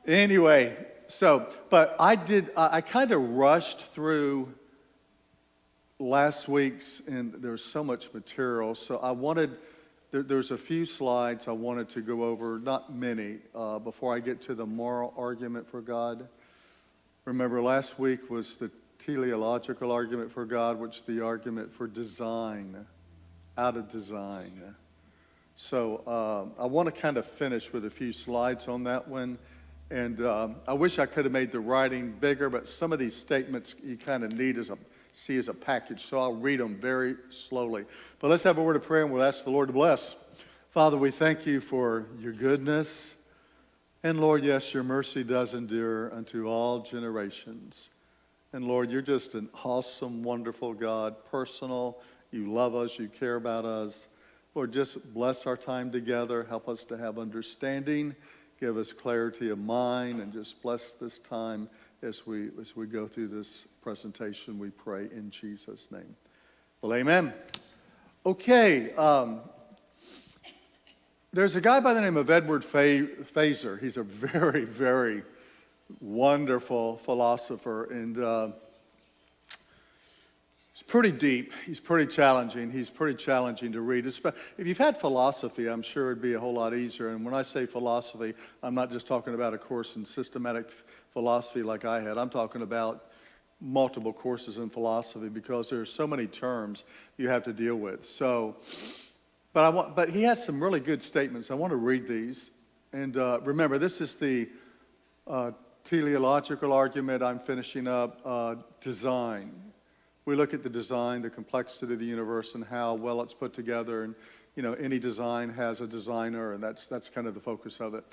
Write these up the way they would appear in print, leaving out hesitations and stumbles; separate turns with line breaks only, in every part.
Anyway, but I kind of rushed through last week's, and there's so much material, so there's a few slides I wanted to go over, not many, before I get to the moral argument for God. Remember, last week was the teleological argument for God, which is the argument for design, out of design. So I want to kind of finish with a few slides on that one. And I wish I could have made the writing bigger, but some of these statements you kind of need as a package. So I'll read them very slowly. But let's have a word of prayer and we'll ask the Lord to bless. Father, we thank you for your goodness. And Lord, yes, your mercy does endure unto all generations. And Lord, you're just an awesome, wonderful God, personal. You love us, you care about us. Lord, just bless our time together. Help us to have understanding. Give us clarity of mind, and just bless this time as we go through this presentation, we pray in Jesus' name. Well, amen. Okay, there's a guy by the name of Edward Feser. He's a very, very wonderful philosopher, and it's pretty deep. He's pretty challenging. He's pretty challenging to read. If you've had philosophy, I'm sure it'd be a whole lot easier. And when I say philosophy, I'm not just talking about a course in systematic philosophy like I had. I'm talking about multiple courses in philosophy because there's so many terms you have to deal with. So, but he has some really good statements. I want to read these. And remember, this is the teleological argument. I'm finishing up design. We look at the design, the complexity of the universe, and how well it's put together. And, you know, any design has a designer, and that's kind of the focus of it.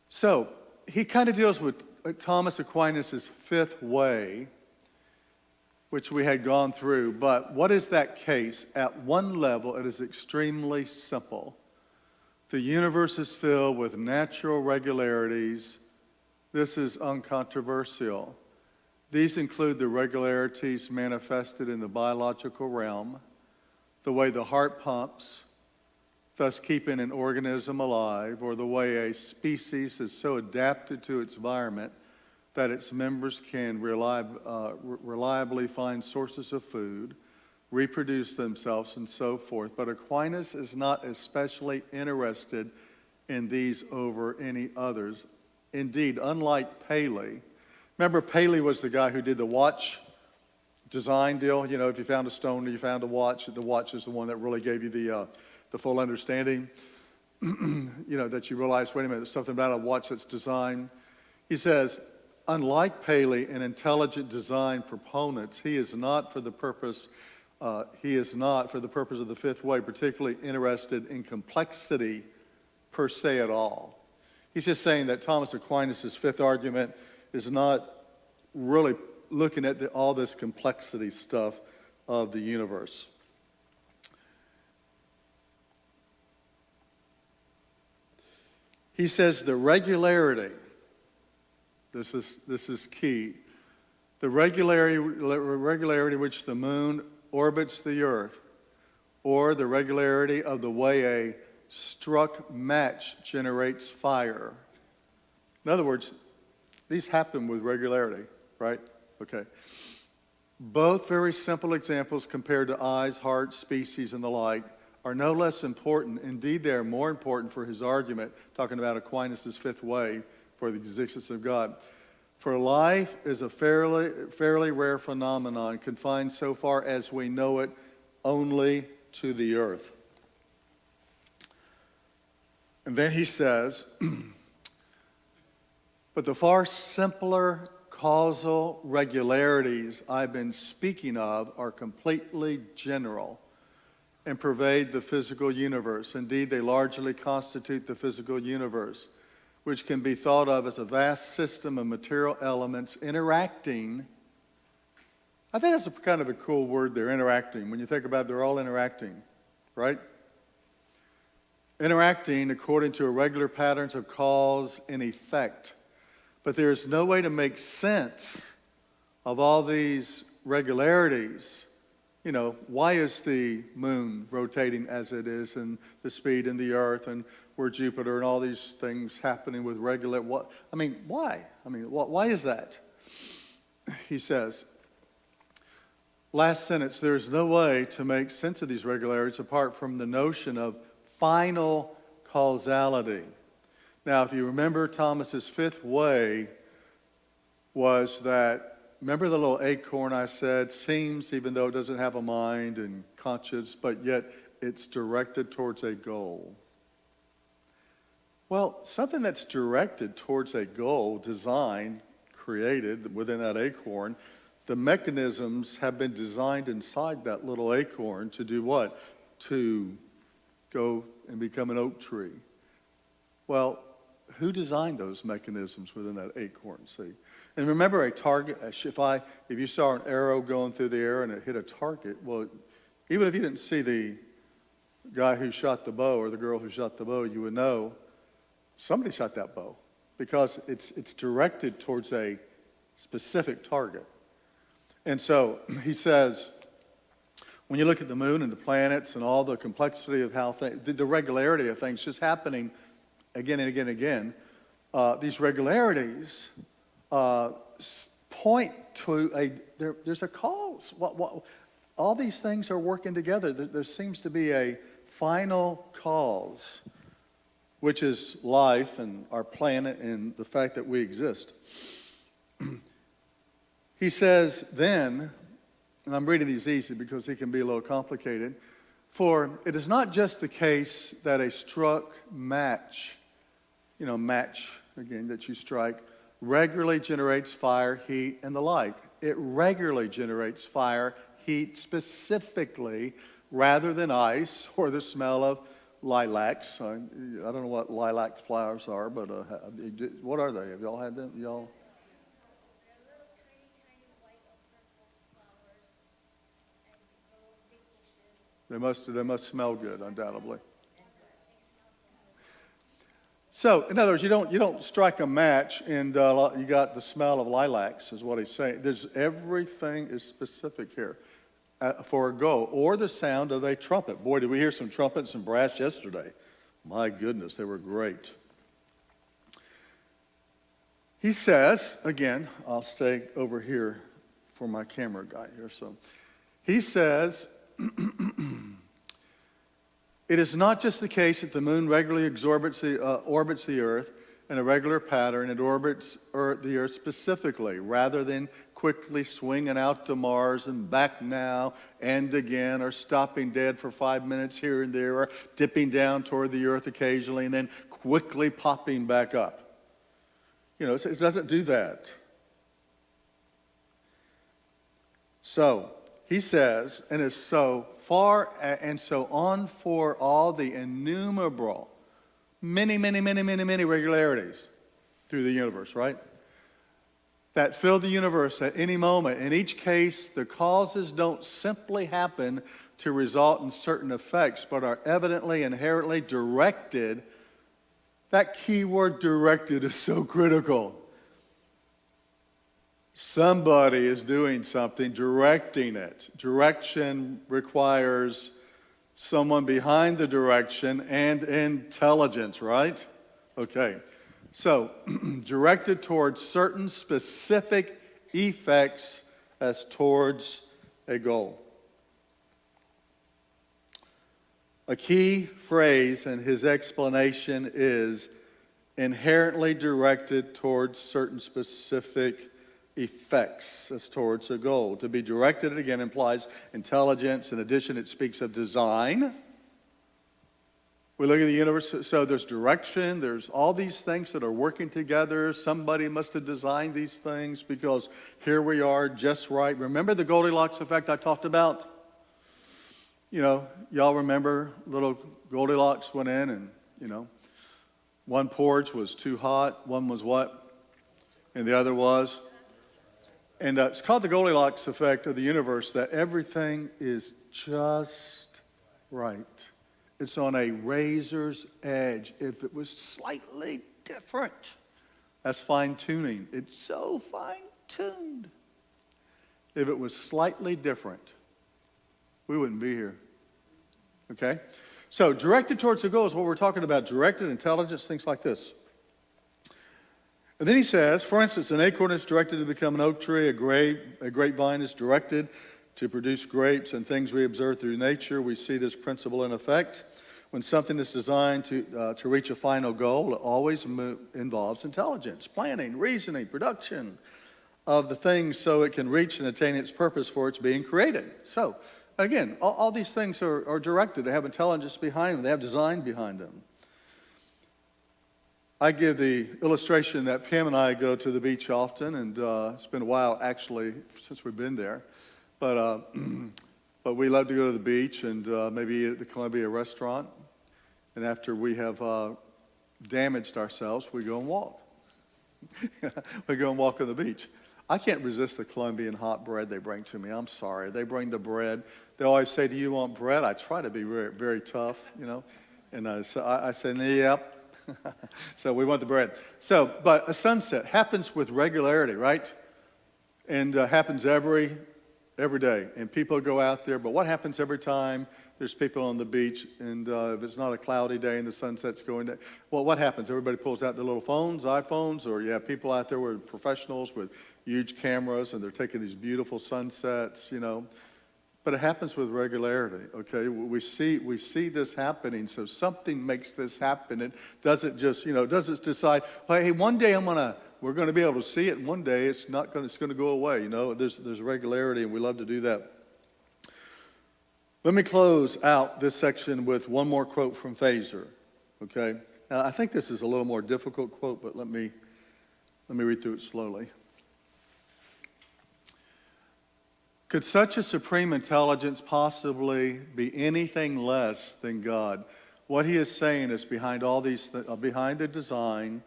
So he kind of deals with Thomas Aquinas' fifth way, which we had gone through. But what is that case? At one level, it is extremely simple. The universe is filled with natural regularities. This is uncontroversial. These include the regularities manifested in the biological realm, the way the heart pumps, thus keeping an organism alive, or the way a species is so adapted to its environment that its members can reliably find sources of food, reproduce themselves, and so forth. But Aquinas is not especially interested in these over any others. Indeed, unlike Paley, remember, Paley was the guy who did the watch design deal. You know, if you found a stone or you found a watch, the watch is the one that really gave you the full understanding. You know, that you realize, wait a minute, there's something about a watch that's designed. He says, unlike Paley and intelligent design proponents, he is not for the purpose of the fifth way particularly interested in complexity per se at all. He's just saying that Thomas Aquinas' fifth argument is not really looking at all this complexity stuff of the universe. He says the regularity, this is key, the regularity which the moon orbits the earth, or the regularity of the way a struck match generates fire. In other words, these happen with regularity, right? Okay. Both very simple examples compared to eyes, heart, species, and the like are no less important. Indeed, they are more important for his argument, talking about Aquinas' fifth way for the existence of God. For life is a fairly rare phenomenon, confined so far as we know it only to the earth. And then he says, but the far simpler causal regularities I've been speaking of are completely general and pervade the physical universe. Indeed, they largely constitute the physical universe, which can be thought of as a vast system of material elements interacting. I think that's a kind of a cool word there, interacting. When you think about it, they're all interacting, right? Interacting according to irregular patterns of cause and effect. But there is no way to make sense of all these regularities. You know, why is the moon rotating as it is, and the speed in the earth, and where Jupiter and all these things happening with regular, why? Why is that? He says, last sentence, there is no way to make sense of these regularities apart from the notion of final causality. Now, if you remember, Thomas's fifth way was that, remember the little acorn I said, seems, even though it doesn't have a mind and conscience, but yet it's directed towards a goal. Well, something that's directed towards a goal, designed, created within that acorn, the mechanisms have been designed inside that little acorn to do what? To go and become an oak tree. Well, who designed those mechanisms within that acorn? See, and remember, a target. If you saw an arrow going through the air and it hit a target, well, even if you didn't see the guy who shot the bow or the girl who shot the bow, you would know somebody shot that bow because it's directed towards a specific target. And so he says, when you look at the moon and the planets and all the complexity of how the regularity of things just happening again and again and again, these regularities point to there's a cause. All these things are working together. There seems to be a final cause, which is life and our planet and the fact that we exist. He says then, and I'm reading these easy because he can be a little complicated, for it is not just the case that a struck match, match, again, that you strike, regularly generates fire, heat, and the like. It regularly generates fire, heat specifically, rather than ice or the smell of lilacs. I don't know what lilac flowers are, but what are they? Have y'all had them? Y'all?
They're little tiny white or purple flowers and little big bushes.
They must smell good, undoubtedly. So, in other words, you don't strike a match and you got the smell of lilacs, is what he's saying. Everything is specific here for a goal, or the sound of a trumpet. Boy, did we hear some trumpets and brass yesterday. My goodness, they were great. He says, again, I'll stay over here for my camera guy here. So, he says, it is not just the case that the moon regularly orbits the Earth in a regular pattern. It orbits the Earth specifically, rather than quickly swinging out to Mars and back now and again, or stopping dead for 5 minutes here and there, or dipping down toward the Earth occasionally and then quickly popping back up. It doesn't do that. So, he says, and is so far and so on for all the innumerable, many regularities through the universe, right? That fill the universe at any moment. In each case, the causes don't simply happen to result in certain effects, but are evidently, inherently directed. That key word directed is so critical. Somebody is doing something, directing it. Direction requires someone behind the direction and intelligence, right? Okay. So, directed towards certain specific effects as towards a goal. A key phrase in his explanation is inherently directed towards certain specific effects as towards a goal. To be directed, again, implies intelligence. In addition, it speaks of design. We look at the universe, so there's direction, there's all these things that are working together. Somebody must have designed these things because here we are just right. Remember the Goldilocks effect I talked about? Y'all remember little Goldilocks went in and, one porch was too hot, one was what? And the other was? And it's called the Goldilocks effect of the universe, that everything is just right. It's on a razor's edge. If it was slightly different, that's fine-tuning. It's so fine-tuned. If it was slightly different, we wouldn't be here. Okay? So directed towards the goal is what we're talking about, directed intelligence, things like this. And then he says, for instance, an acorn is directed to become an oak tree, a grapevine is directed to produce grapes, and things we observe through nature, we see this principle in effect. When something is designed to reach a final goal, it always involves intelligence, planning, reasoning, production of the things so it can reach and attain its purpose for its being created. So, again, all these things are directed. They have intelligence behind them. They have design behind them. I give the illustration that Pam and I go to the beach often, and it's been a while, actually, since we've been there. But we love to go to the beach and maybe eat at the Columbia restaurant. And after we have damaged ourselves, we go and walk. We go and walk on the beach. I can't resist the Colombian hot bread they bring to me. I'm sorry. They bring the bread. They always say, do you want bread? I try to be very, very tough, you know. And I say, yep. So we want the bread. So, but a sunset happens with regularity, right? And happens every day. And people go out there. But what happens every time there's people on the beach, and if it's not a cloudy day and the sunset's going down, well, what happens? Everybody pulls out their little phones, iPhones, or you have people out there with professionals with huge cameras, and they're taking these beautiful sunsets, you know. But it happens with regularity, okay? We see this happening, so something makes this happen. It doesn't just, you know, doesn't decide, hey, one day we're going to be able to see it, and one day it's going to go away, you know. There's regularity, and we love to do that. Let me close out this section with one more quote from Phaser, okay? Now, I think this is a little more difficult quote, but let me read through it slowly. Could such a supreme intelligence possibly be anything less than God? What he is saying is behind all these, behind the design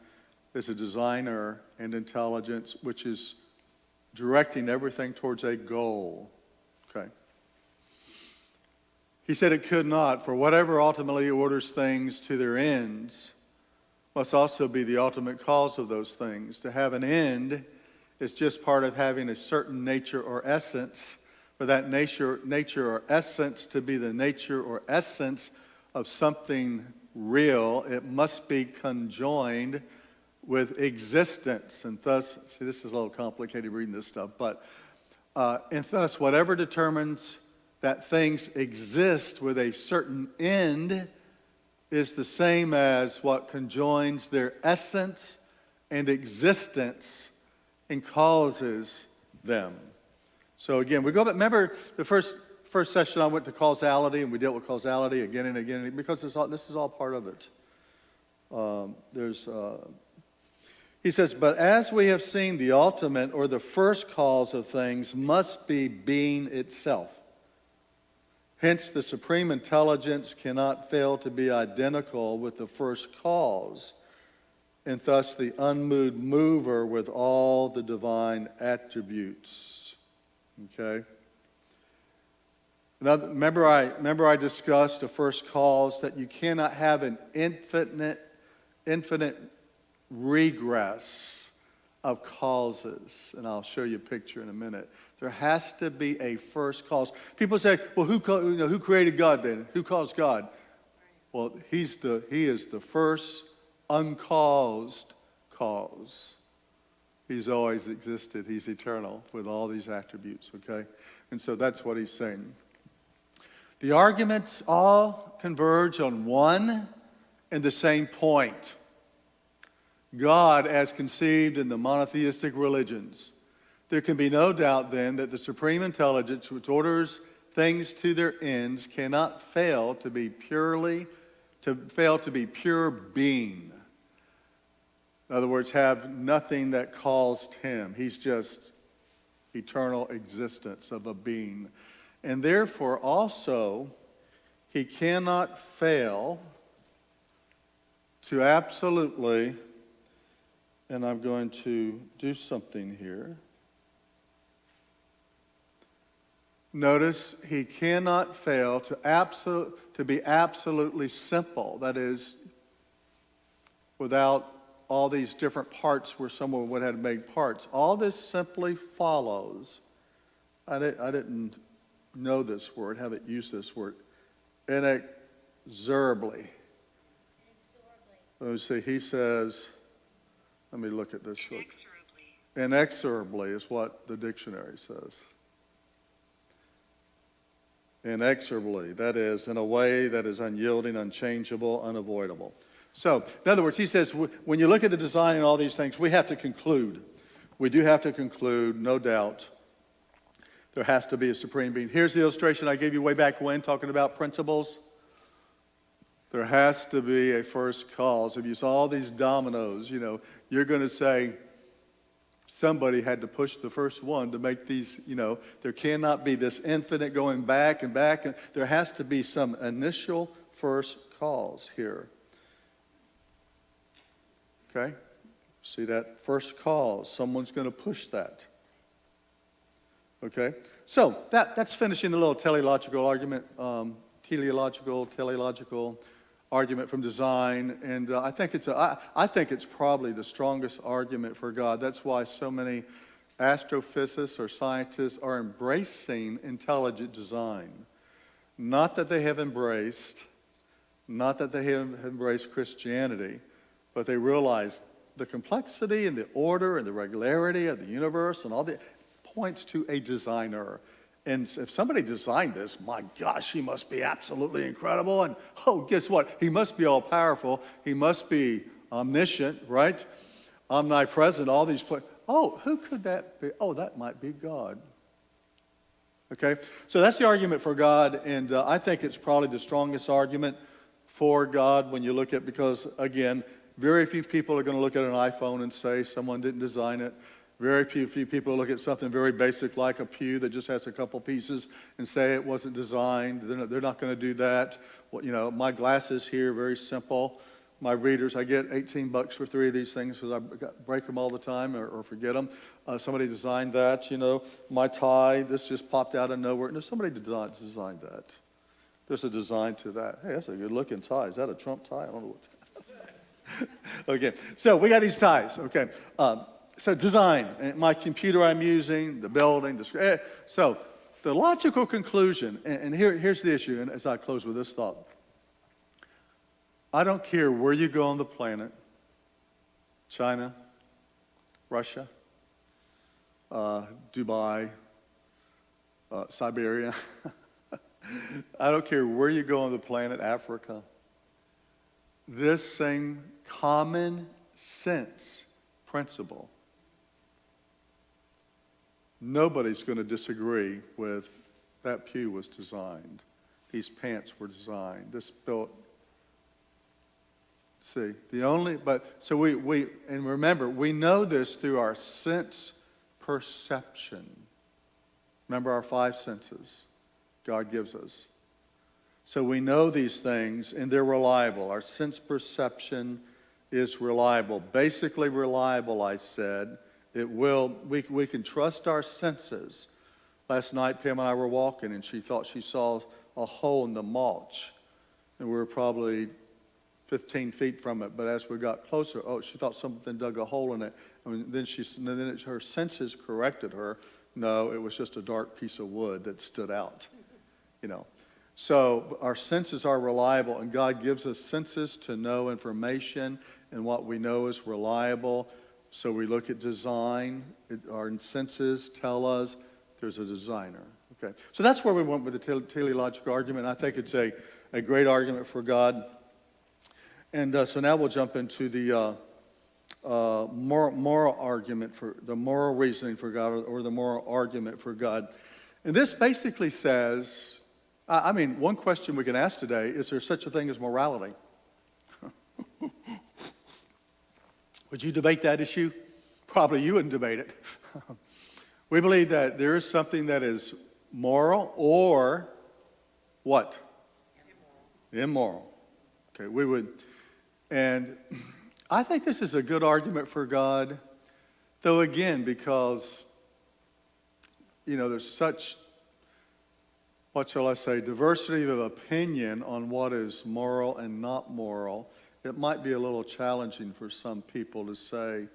is a designer and intelligence, which is directing everything towards a goal, okay? He said it could not, for whatever ultimately orders things to their ends must also be the ultimate cause of those things. To have an end is just part of having a certain nature or essence. For that nature or essence to be the nature or essence of something real, it must be conjoined with existence. And thus, see, this is a little complicated reading this stuff, but and thus, whatever determines that things exist with a certain end is the same as what conjoins their essence and existence and causes them. So again, we go back. Remember the first session I went to causality, and we dealt with causality again and again, because this is all part of it. He says, but as we have seen, the ultimate or the first cause of things must be being itself. Hence, the supreme intelligence cannot fail to be identical with the first cause, and thus the unmoved mover with all the divine attributes. Okay? Now, remember I discussed the first cause, that you cannot have an infinite regress of causes. And I'll show you a picture in a minute. There has to be a first cause. People say, well, who created God then? Who caused God? Well, he is the first uncaused cause. He's always existed. He's eternal with all these attributes, okay? And so that's what he's saying. The arguments all converge on one and the same point. God as conceived in the monotheistic religions. There can be no doubt then that the supreme intelligence which orders things to their ends cannot fail to be pure being. In other words, have nothing that caused him. He's just eternal existence of a being. And therefore also, he cannot fail to absolutely, and I'm going to do something here. Notice, he cannot fail to be absolutely simple. That is, without all these different parts where someone would have made parts. All this simply follows. I didn't know this word, haven't used this word. inexorably. Let me see, he says, let me look at this.
Inexorably.
Inexorably is what the dictionary says. Inexorably, that is, in a way that is unyielding, unchangeable, unavoidable. So, in other words, he says, when you look at the design and all these things, we have to conclude. We do have to conclude, no doubt, there has to be a supreme being. Here's the illustration I gave you way back when, talking about principles. There has to be a first cause. If you saw all these dominoes, you're going to say, somebody had to push the first one to make these, there cannot be this infinite going back and back. There has to be some initial first cause here. Okay? See that first cause. Someone's going to push that. Okay? So that's finishing the little teleological argument, teleological argument from design, and I think it's probably the strongest argument for God. That's why so many astrophysicists or scientists are embracing intelligent design. Not that they have embraced Christianity, but they realize the complexity and the order and the regularity of the universe and all that points to a designer. And if somebody designed this, my gosh, he must be absolutely incredible. And guess what? He must be all powerful. He must be omniscient, right? Omnipresent, all these places. Who could that be? That might be God. Okay? So that's the argument for God. And I think it's probably the strongest argument for God when you look at, because again, very few people are going to look at an iPhone and say someone didn't design it. Very few people look at something very basic like a pew that just has a couple pieces and say it wasn't designed. They're not going to do that. Well, my glasses here, very simple. My readers, I get $18 for 3 of these things because I break them all the time or forget them. Somebody designed that, My tie, this just popped out of nowhere. No, somebody designed that. There's a design to that. Hey, that's a good looking tie. Is that a Trump tie? I don't know what. Okay, so we got these ties. Okay. So design, my computer I'm using, the building, so the logical conclusion, and here's the issue, and as I close with this thought. I don't care where you go on the planet, China, Russia, Dubai, Siberia. I don't care where you go on the planet, Africa. This same common sense principle, nobody's going to disagree with that pew was designed. These pants were designed. This built. See, so we and remember, we know this through our sense perception. Remember our 5 senses God gives us. So we know these things, and they're reliable. Our sense perception is reliable. Basically reliable, I said. We can trust our senses. Last night, Pam and I were walking, and she thought she saw a hole in the mulch. And we were probably 15 feet from it. But as we got closer, she thought something dug a hole in it. Then her senses corrected her. No, it was just a dark piece of wood that stood out, So our senses are reliable, and God gives us senses to know information, and what we know is reliable. So we look at design. Our senses tell us there's a designer. Okay, so that's where we went with the teleological argument. I think it's a great argument for God. And so now we'll jump into the moral argument for the moral reasoning for God, or the moral argument for God. And this basically says, one question we can ask today, is there such a thing as morality? Would you debate that issue? Probably you wouldn't debate it. We believe that there is something that is moral or what? Immoral. Okay, we would. And I think this is a good argument for God, though again, because, there's such, what shall I say, diversity of opinion on what is moral and not moral. It might be a little challenging for some people to say,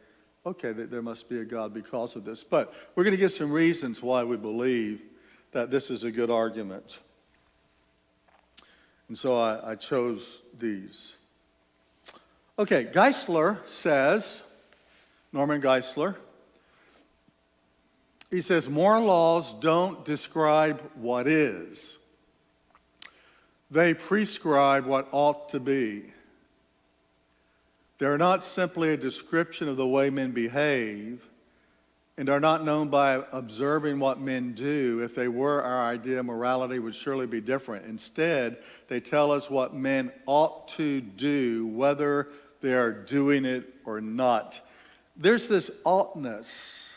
okay, that there must be a God because of this. But we're going to give some reasons why we believe that this is a good argument. And so I chose these. Okay, Geisler says, Norman Geisler, he says, moral laws don't describe what is. They prescribe what ought to be. They're not simply a description of the way men behave, and are not known by observing what men do. If they were, our idea of morality would surely be different. Instead, they tell us what men ought to do, whether they are doing it or not. There's this oughtness,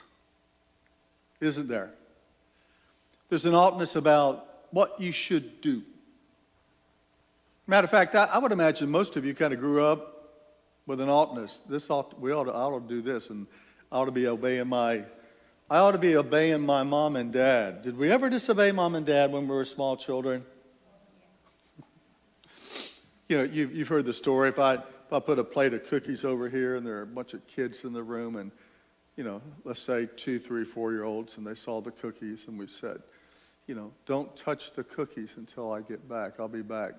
isn't there? There's an oughtness about what you should do. Matter of fact, I would imagine most of you kind of grew up with an oughtness. I ought to do this, and I ought to be obeying my mom and dad. Did we ever disobey mom and dad when we were small children? You know, you've heard the story. If I put a plate of cookies over here and there are a bunch of kids in the room and, you know, let's say 2, 3, 4-year-olds, and they saw the cookies and we said, you know, don't touch the cookies until I get back. I'll be back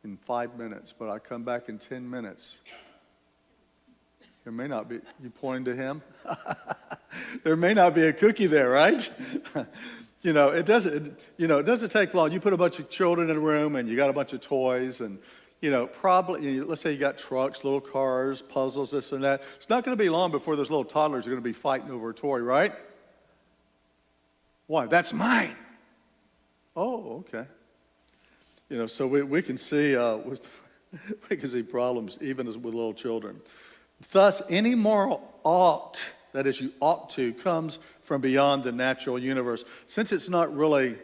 in 5 minutes, but I come back in 10 minutes. There may not be, you pointing to him? There may not be a cookie there, right? It doesn't take long. You put a bunch of children in a room and you got a bunch of toys and, probably, let's say you got trucks, little cars, puzzles, this and that. It's not going to be long before those little toddlers are going to be fighting over a toy, right? Why? That's mine. Oh, okay. So we can see we can see problems even with little children. Thus, any moral ought, that is, you ought to, comes from beyond the natural universe. Since it's not really,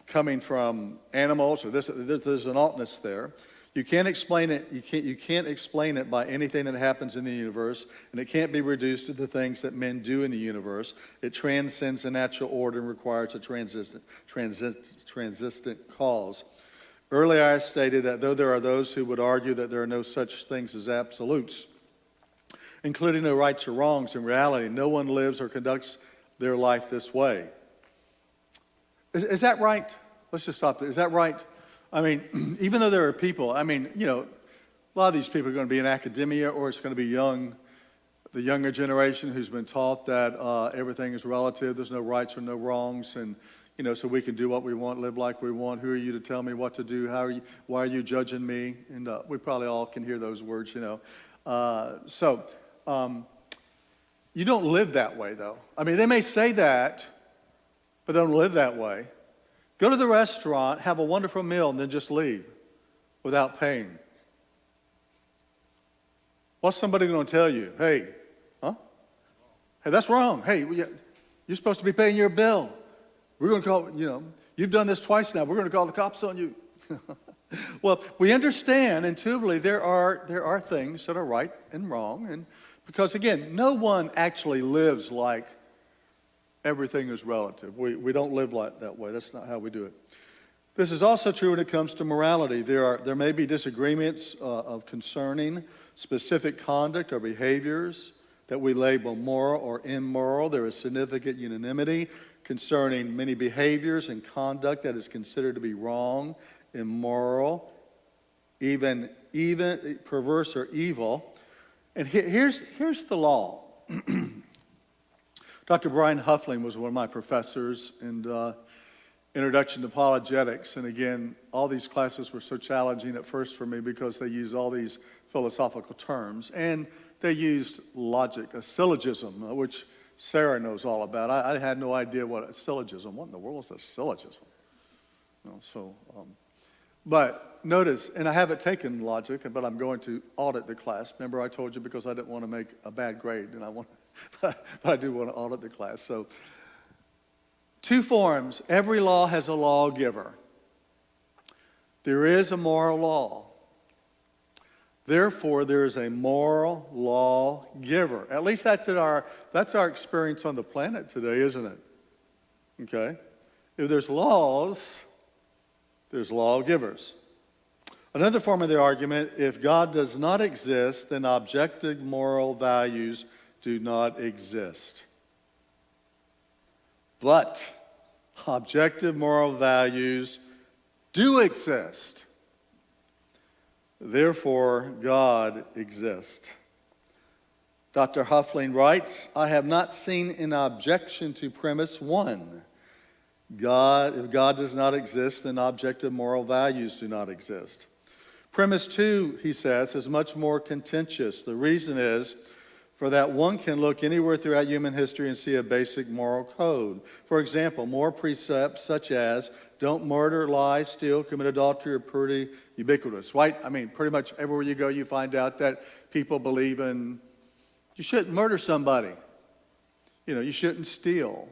coming from animals or there's an oughtness there. You can't explain it. You can't explain it by anything that happens in the universe, and it can't be reduced to the things that men do in the universe. It transcends the natural order and requires a transistent cause. Earlier, I stated that though there are those who would argue that there are no such things as absolutes, including no rights or wrongs, in reality, no one lives or conducts their life this way. Is that right? Let's just stop there. Is that right? I mean, even though there are people, a lot of these people are going to be in academia, or it's going to be the younger generation who's been taught that everything is relative, there's no rights or no wrongs, and so we can do what we want, live like we want. Who are you to tell me what to do? Why are you judging me? And we probably all can hear those words, So you don't live that way, though. They may say that, but they don't live that way. Go to the restaurant, have a wonderful meal, and then just leave without paying. What's somebody going to tell you? Hey, that's wrong. Hey, you're supposed to be paying your bill. We're going to call, you've done this twice now. We're going to call the cops on you. Well, we understand intuitively there are things that are right and wrong. And because, again, no one actually lives like everything is relative. We don't live like that way. That's not how we do it. This is also true when it comes to morality. There may be disagreements of concerning specific conduct or behaviors that we label moral or immoral. There is significant unanimity concerning many behaviors and conduct that is considered to be wrong, immoral, even perverse or evil. And here's the law. Dr. Brian Huffling was one of my professors in Introduction to Apologetics. And again, all these classes were so challenging at first for me because they used all these philosophical terms. And they used logic, a syllogism, which Sarah knows all about. I had no idea what a syllogism. What in the world is a syllogism? But notice, and I haven't taken logic, but I'm going to audit the class. Remember, I told you because I didn't want to make a bad grade, and but I do want to audit the class. So, 2 forms. Every law has a lawgiver. There is a moral law. Therefore, there is a moral lawgiver. At least that's our experience on the planet today, isn't it? Okay? If there's laws, there's lawgivers. Another form of the argument, if God does not exist, then objective moral values do not exist. But Objective moral values do exist. Therefore, God exists. Dr. Huffling writes, I have not seen an objection to premise 1. If God does not exist, then objective moral values do not exist. Premise 2, he says, is much more contentious. The reason is, for that one can look anywhere throughout human history and see a basic moral code. For example, moral precepts such as don't murder, lie, steal, commit adultery are pretty ubiquitous, right? I mean, pretty much everywhere you go, you find out that people believe in you shouldn't murder somebody. You know, you shouldn't steal.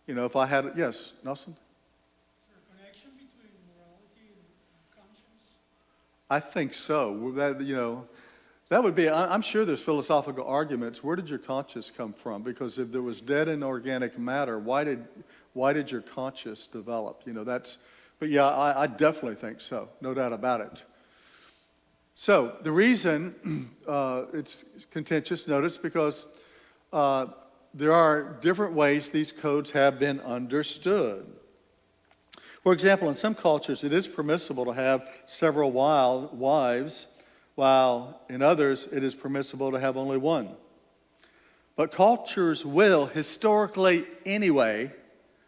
You know, if I had, yes, Nelson?
Is there a connection between morality and conscience?
I think so. That, you know, that would be, I'm sure there's philosophical arguments. Where did your conscience come from? Because if there was dead and organic matter, why did your conscience develop? You know, but yeah, I definitely think so. No doubt about it. So the reason it's contentious, notice, because there are different ways these codes have been understood. For example, in some cultures, it is permissible to have several wives, while in others, it is permissible to have only one. But cultures will, historically anyway,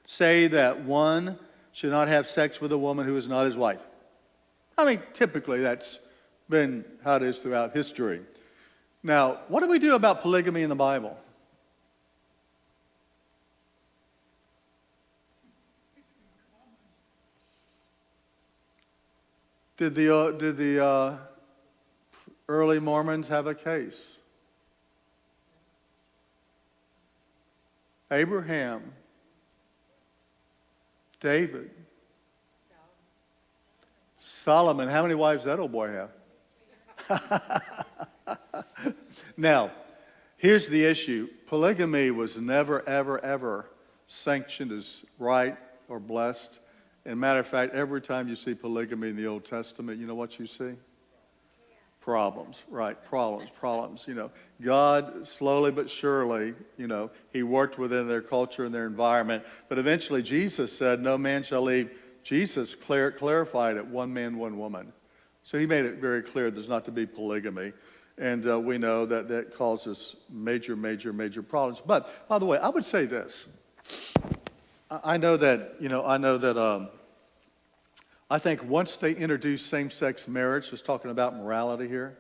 say that one should not have sex with a woman who is not his wife. I mean, typically that's been how it is throughout history. Now, what do we do about polygamy in the Bible? Did the early Mormons have a case? Abraham, David, Solomon. How many wives did that old boy have? Now, here's the issue. Polygamy was never, ever, ever sanctioned as right or blessed. And matter of fact, every time you see polygamy in the Old Testament, you know what you see? Problems, right? Problems. You know, God slowly but surely, you know, he worked within their culture and their environment. But eventually Jesus said, no man shall leave. Jesus clarified it, one man, one woman. So he made it very clear there's not to be polygamy. And we know that that causes major problems. But, by the way, I would say this. I think once they introduce same-sex marriage, just talking about morality here,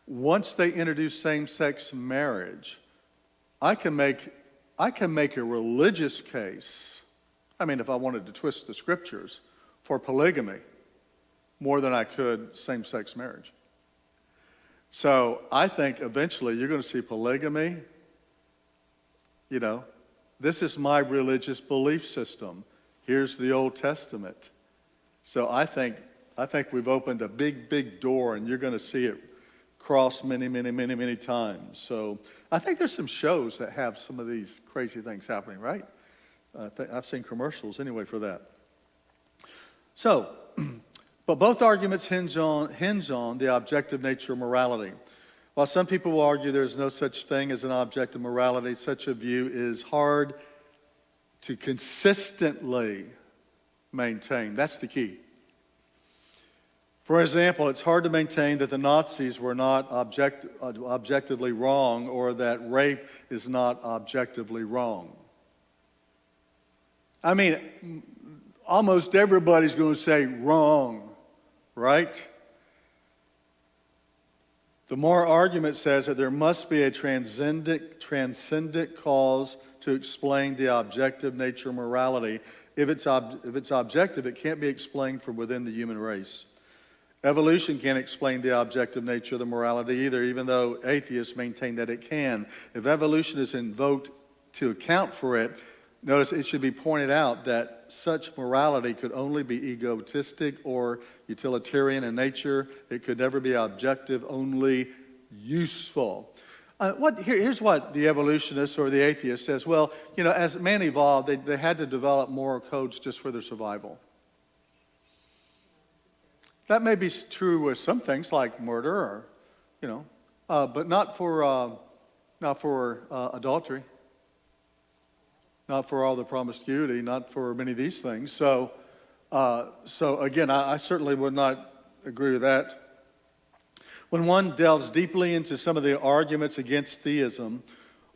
once they introduce same-sex marriage, I can make a religious case, I mean, if I wanted to twist the scriptures, for polygamy more than I could same-sex marriage. So I think eventually you're going to see polygamy, you know, this is my religious belief system. Here's the Old Testament. So I think we've opened a big door, and you're going to see it cross many times. So I think there's some shows that have some of these crazy things happening, right? I've seen commercials anyway for that. So, but both arguments hinge on the objective nature of morality. While some people will argue there is no such thing as an objective morality, such a view is hard to consistently maintain. That's the key. For example, it's hard to maintain that the Nazis were not objectively wrong, or that rape is not objectively wrong. I mean, almost everybody's going to say wrong, right? The moral argument says that there must be a transcendent cause to explain the objective nature of morality. If it's objective, it can't be explained from within the human race. Evolution can't explain the objective nature of the morality either, even though atheists maintain that it can. If evolution is invoked to account for it, notice it should be pointed out that such morality could only be egotistic or utilitarian in nature. It could never be objective, only useful. Here's what the evolutionist or the atheist says. Well, you know, as man evolved, they had to develop moral codes just for their survival. That may be true with some things like murder, or, you know, but not for adultery. not for all the promiscuity, not for many of these things. So again, I certainly would not agree with that. When one delves deeply into some of the arguments against theism,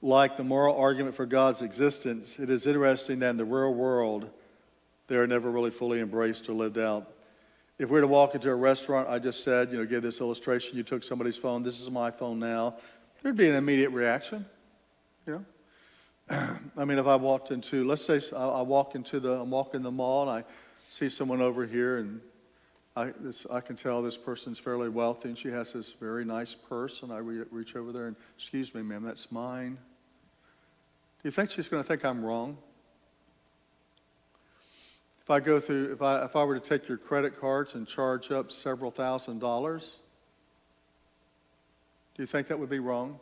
like the moral argument for God's existence, it is interesting that in the real world, they are never really fully embraced or lived out. If we were to walk into a restaurant, I just said, gave this illustration, you took somebody's phone, this is my phone now, there'd be an immediate reaction, I mean, if I walked into, let's say I'm walking the mall and I see someone over here and I can tell this person's fairly wealthy and she has this very nice purse and I reach over there and, excuse me, ma'am, that's mine. Do you think she's going to think I'm wrong? If I were to take your credit cards and charge up several $1,000s, do you think that would be wrong?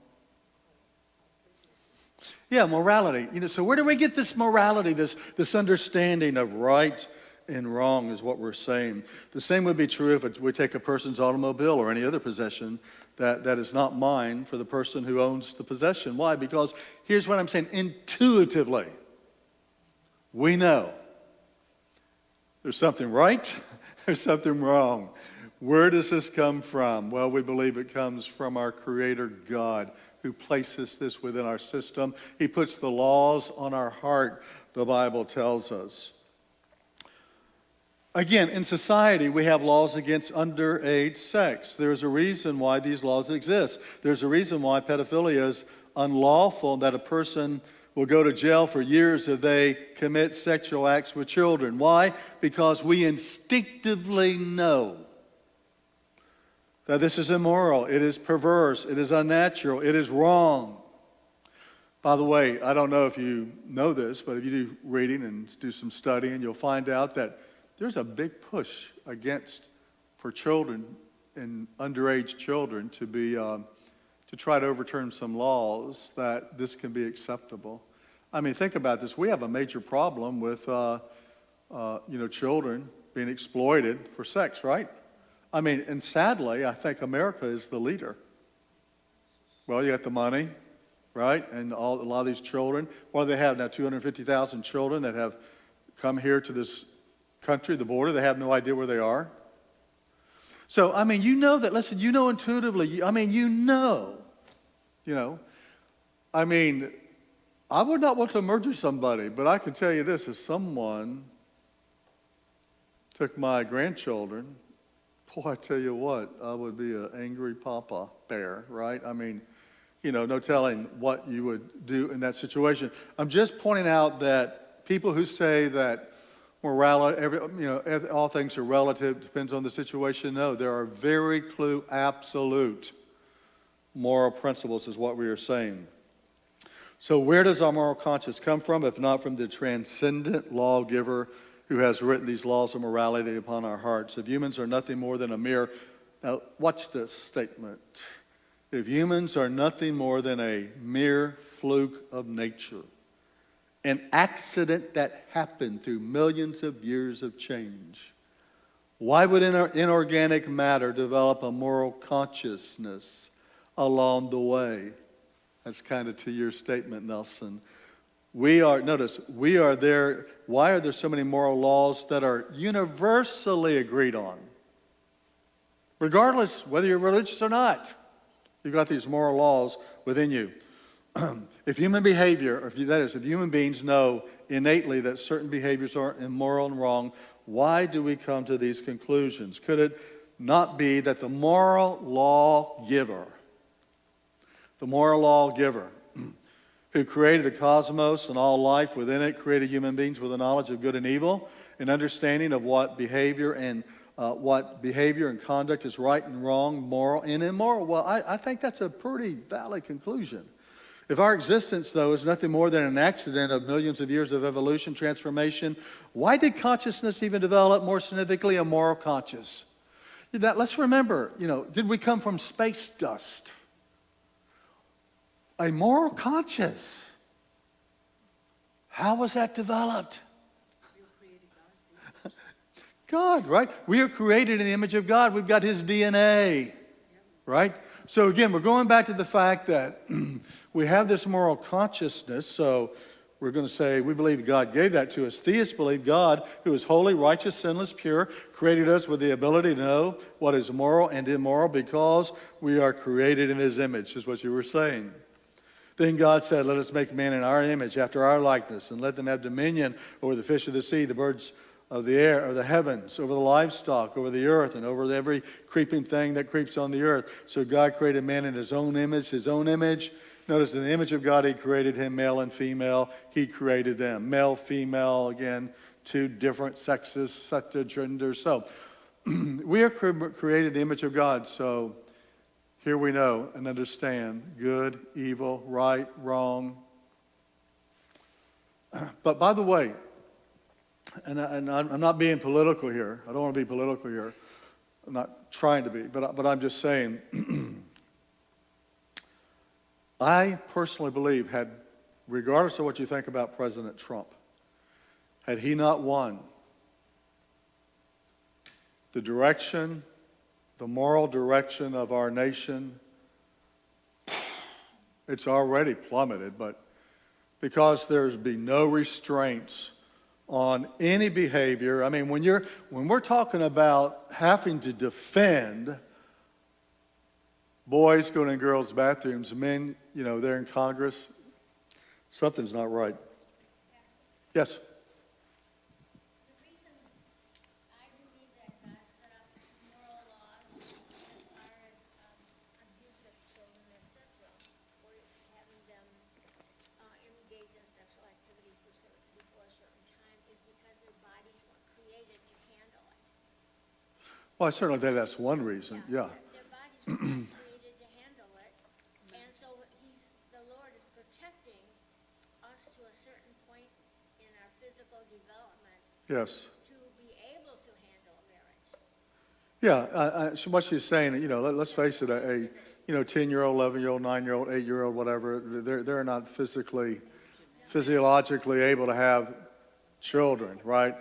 Yeah, morality. So where do we get this morality, this understanding of right and wrong is what we're saying. The same would be true if we take a person's automobile or any other possession that is not mine for the person who owns the possession. Why? Because here's what I'm saying. Intuitively, we know there's something right, there's something wrong. Where does this come from? Well, we believe it comes from our Creator God, who places this within our system. He puts the laws on our heart, the Bible tells us. Again, in society, we have laws against underage sex. There's a reason why these laws exist. There's a reason why pedophilia is unlawful, that a person will go to jail for years if they commit sexual acts with children. Why? Because we instinctively know that this is immoral, it is perverse, it is unnatural, it is wrong. By the way, I don't know if you know this, but if you do reading and do some studying, you'll find out that there's a big push for children and underage children to try to overturn some laws that this can be acceptable. I mean, think about this. We have a major problem with children being exploited for sex, right? I mean, and sadly, I think America is the leader. Well, you got the money, right? And a lot of these children, what do they have now? 250,000 children that have come here to this country, the border. They have no idea where they are. So, I mean, listen, intuitively, I mean, I would not want to murder somebody, but I can tell you this, if someone took my grandchildren, boy, I tell you what, I would be an angry papa bear, right? I mean, no telling what you would do in that situation. I'm just pointing out that people who say that morality, all things are relative, depends on the situation. No, there are very absolute moral principles is what we are saying. So where does our moral conscience come from, if not from the transcendent lawgiver who has written these laws of morality upon our hearts? If humans are nothing more than now watch this statement. If humans are nothing more than a mere fluke of nature, an accident that happened through millions of years of change, why would inorganic matter develop a moral consciousness along the way? That's kind of to your statement, Nelson. We are there. Why are there so many moral laws that are universally agreed on? Regardless whether you're religious or not, you've got these moral laws within you. If human beings know innately that certain behaviors are immoral and wrong, why do we come to these conclusions? Could it not be that the moral lawgiver who created the cosmos and all life within it, created human beings with a knowledge of good and evil, an understanding of what behavior and conduct is right and wrong, moral and immoral? Well, I think that's a pretty valid conclusion. If our existence, though, is nothing more than an accident of millions of years of evolution, transformation, why did consciousness even develop, more significantly, a moral conscience? Let's remember, did we come from space dust? A moral conscience. How was that developed? God, right? We are created in the image of God. We've got His DNA, right? So again, we're going back to the fact that we have this moral consciousness. So we're going to say we believe God gave that to us. Theists believe God, who is holy, righteous, sinless, pure, created us with the ability to know what is moral and immoral because we are created in his image, is what you were saying. Then God said, let us make man in our image, after our likeness, and let them have dominion over the fish of the sea, the birds of the air, or the heavens, over the livestock, over the earth, and over every creeping thing that creeps on the earth. So God created man in his own image, his own image. Notice in the image of God, he created him, male and female. He created them. Male, female, again, two different sexes, such a gender. So we are created in the image of God. So here we know and understand good, evil, right, wrong. But by the way, and I'm not being political here. I don't want to be political here. I'm not trying to be, but I'm just saying, I personally believe regardless of what you think about President Trump, had he not won, the direction, the moral direction of our nation, it's already plummeted, but because there's been no restraints on any behavior. I mean, when we're talking about having to defend boys going in girls' bathrooms, men, they're in Congress, something's not right. Yes?
The reason I believe that God set up moral laws as far as abuse of children, etc., or having them engage in sexual activities before a certain time is because their bodies were created to handle it.
Well, I certainly think that's one reason, yeah.
Their bodies were created to handle it, and so the Lord is protecting us to a certain point in our physical development
Yes.
to be able to handle marriage.
Yeah, so what she's saying, let's face it, a 10-year-old, 11-year-old, 9-year-old, 8-year-old, whatever, they're not physiologically able to have children, right?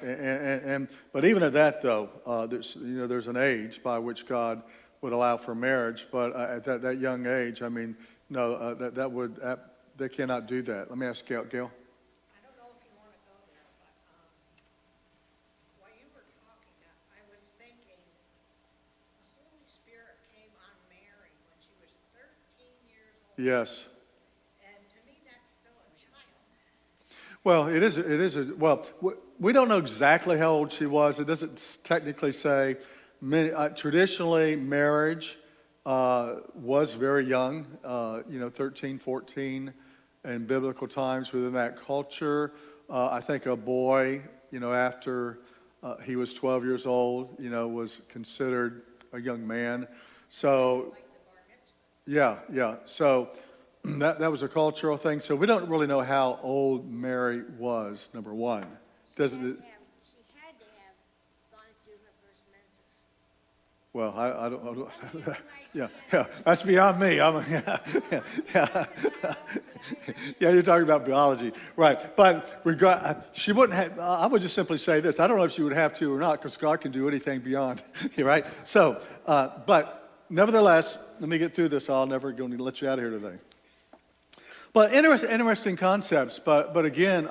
But even at that, though, there's an age by which God would allow for marriage. But at that young age, I mean, no, they cannot do that. Let me ask Gail.
I don't know if you want to go there, but while you were talking, I was thinking the Holy Spirit came on Mary when she was 13 years old.
Yes.
And to me, that's still a child.
Well, it is. Well, we don't know exactly how old she was. It doesn't technically say. Traditionally, marriage was very young, 13, 14, in biblical times within that culture. I think a boy, after he was 12 years old, was considered a young man. So,
Like the bar mitzvah.
yeah. So that was a cultural thing. So we don't really know how old Mary was, number one.
She had to have gone through her first menses.
Well, I don't yeah, that's beyond me. Yeah, you're talking about biology, right? But she wouldn't have. I would just simply say this: I don't know if she would have to or not, because God can do anything beyond, right? So, but nevertheless, let me get through this. I'll never going to let you out of here today. But interesting concepts. But again,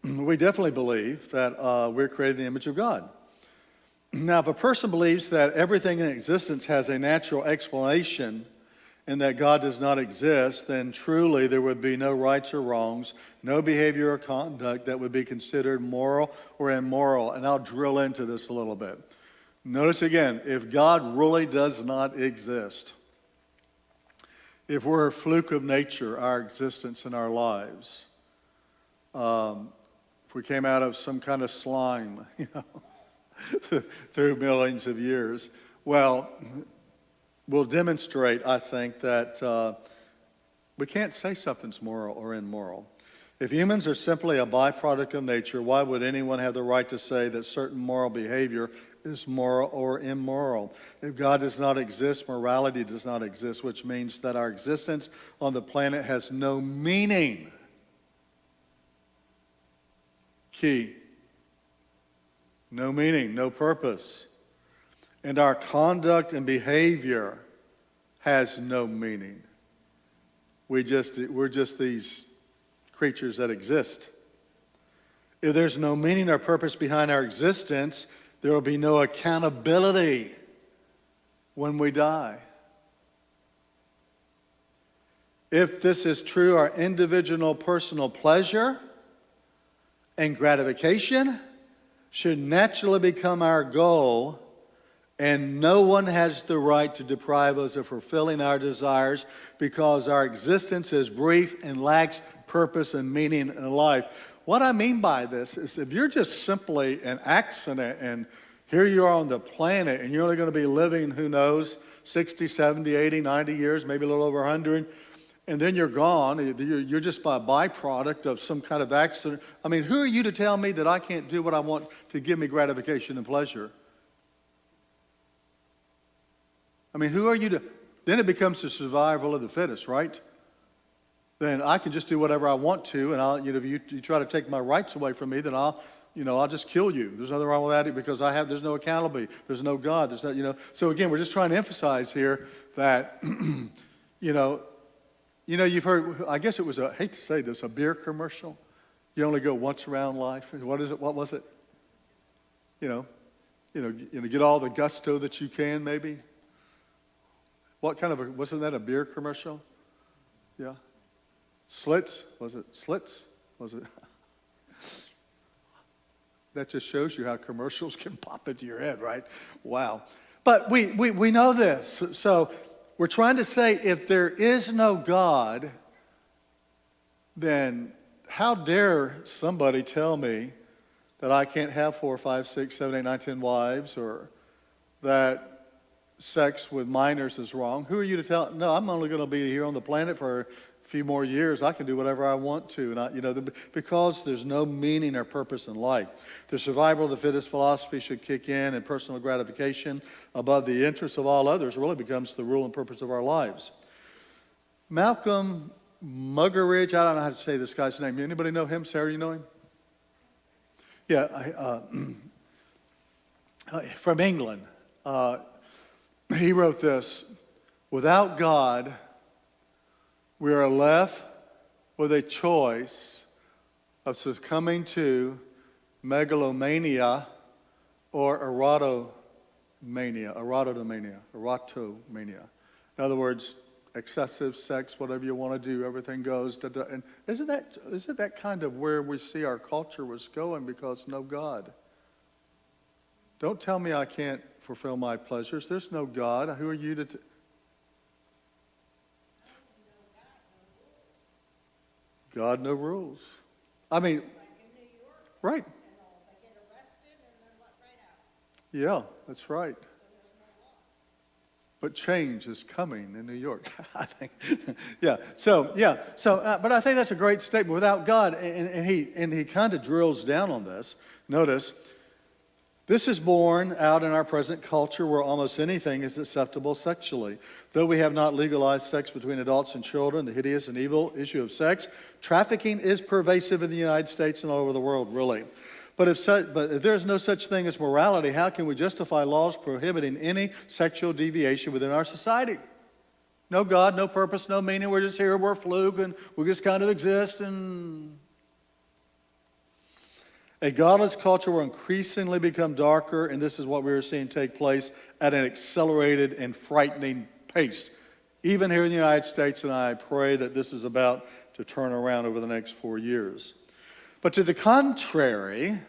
we definitely believe that we're created in the image of God. Now, if a person believes that everything in existence has a natural explanation and that God does not exist, then truly there would be no rights or wrongs, no behavior or conduct that would be considered moral or immoral. And I'll drill into this a little bit. Notice again, if God really does not exist, if we're a fluke of nature, our existence in our lives, if we came out of some kind of slime, through millions of years, well, we'll demonstrate, I think, that we can't say something's moral or immoral. If humans are simply a byproduct of nature, why would anyone have the right to say that certain moral behavior is moral or immoral? If God does not exist, morality does not exist, which means that our existence on the planet has no meaning. Key. No meaning, no purpose. And our conduct and behavior has no meaning. We're just these creatures that exist. If there's no meaning or purpose behind our existence, there will be no accountability when we die. If this is true, our individual personal pleasure and gratification should naturally become our goal, and no one has the right to deprive us of fulfilling our desires because our existence is brief and lacks purpose and meaning in life. What I mean by this is if you're just simply an accident and here you are on the planet and you're only going to be living, who knows, 60, 70, 80, 90 years, maybe a little over 100, and then you're gone. You're just by a byproduct of some kind of accident. I mean, who are you to tell me that I can't do what I want to give me gratification and pleasure? I mean, who are you to... Then it becomes the survival of the fittest, right? Then I can just do whatever I want to, and if you try to take my rights away from me, then I'll just kill you. There's nothing wrong with that because there's no accountability. There's no God. There's not, So again, we're just trying to emphasize here that, you've heard, I guess it was I hate to say this, a beer commercial. You only go once around life. What is it? What was it? Get all the gusto that you can, maybe. What kind of wasn't that a beer commercial? Yeah. Slits? Was it Slits? Was it? That just shows you how commercials can pop into your head, right? Wow. But we know this. So we're trying to say if there is no God, then how dare somebody tell me that I can't have 4, 5, 6, 7, 8, 9, 10 wives, or that sex with minors is wrong? Who are you to tell? No, I'm only going to be here on the planet for a few more years. I can do whatever I want to, and because there's no meaning or purpose in life. The survival of the fittest philosophy should kick in, and personal gratification above the interests of all others really becomes the rule and purpose of our lives. Malcolm Muggeridge, I don't know how to say this guy's name. Anybody know him? Sarah, you know him? Yeah, from England. He wrote this: without God, we are left with a choice of succumbing to megalomania or erotomania. In other words, excessive sex, whatever you want to do, everything goes. And isn't that kind of where we see our culture was going because no God? Don't tell me I can't fulfill my pleasures. There's no God. Who are you to... God, no rules. I mean,
Like in New York,
right.
they get arrested and then let right out.
Yeah, that's right.
So there's no law.
But change is coming in New York, I think. But I think that's a great statement. Without God, and he kind of drills down on this. Notice, this is born out in our present culture where almost anything is acceptable sexually. Though we have not legalized sex between adults and children, the hideous and evil issue of sex, trafficking is pervasive in the United States and all over the world, really. But if there's no such thing as morality, how can we justify laws prohibiting any sexual deviation within our society? No God, no purpose, no meaning. We're just here, we're a fluke, and we just kind of exist. And a godless culture will increasingly become darker, and this is what we are seeing take place at an accelerated and frightening pace, even here in the United States, and I pray that this is about to turn around over the next 4 years. But to the contrary,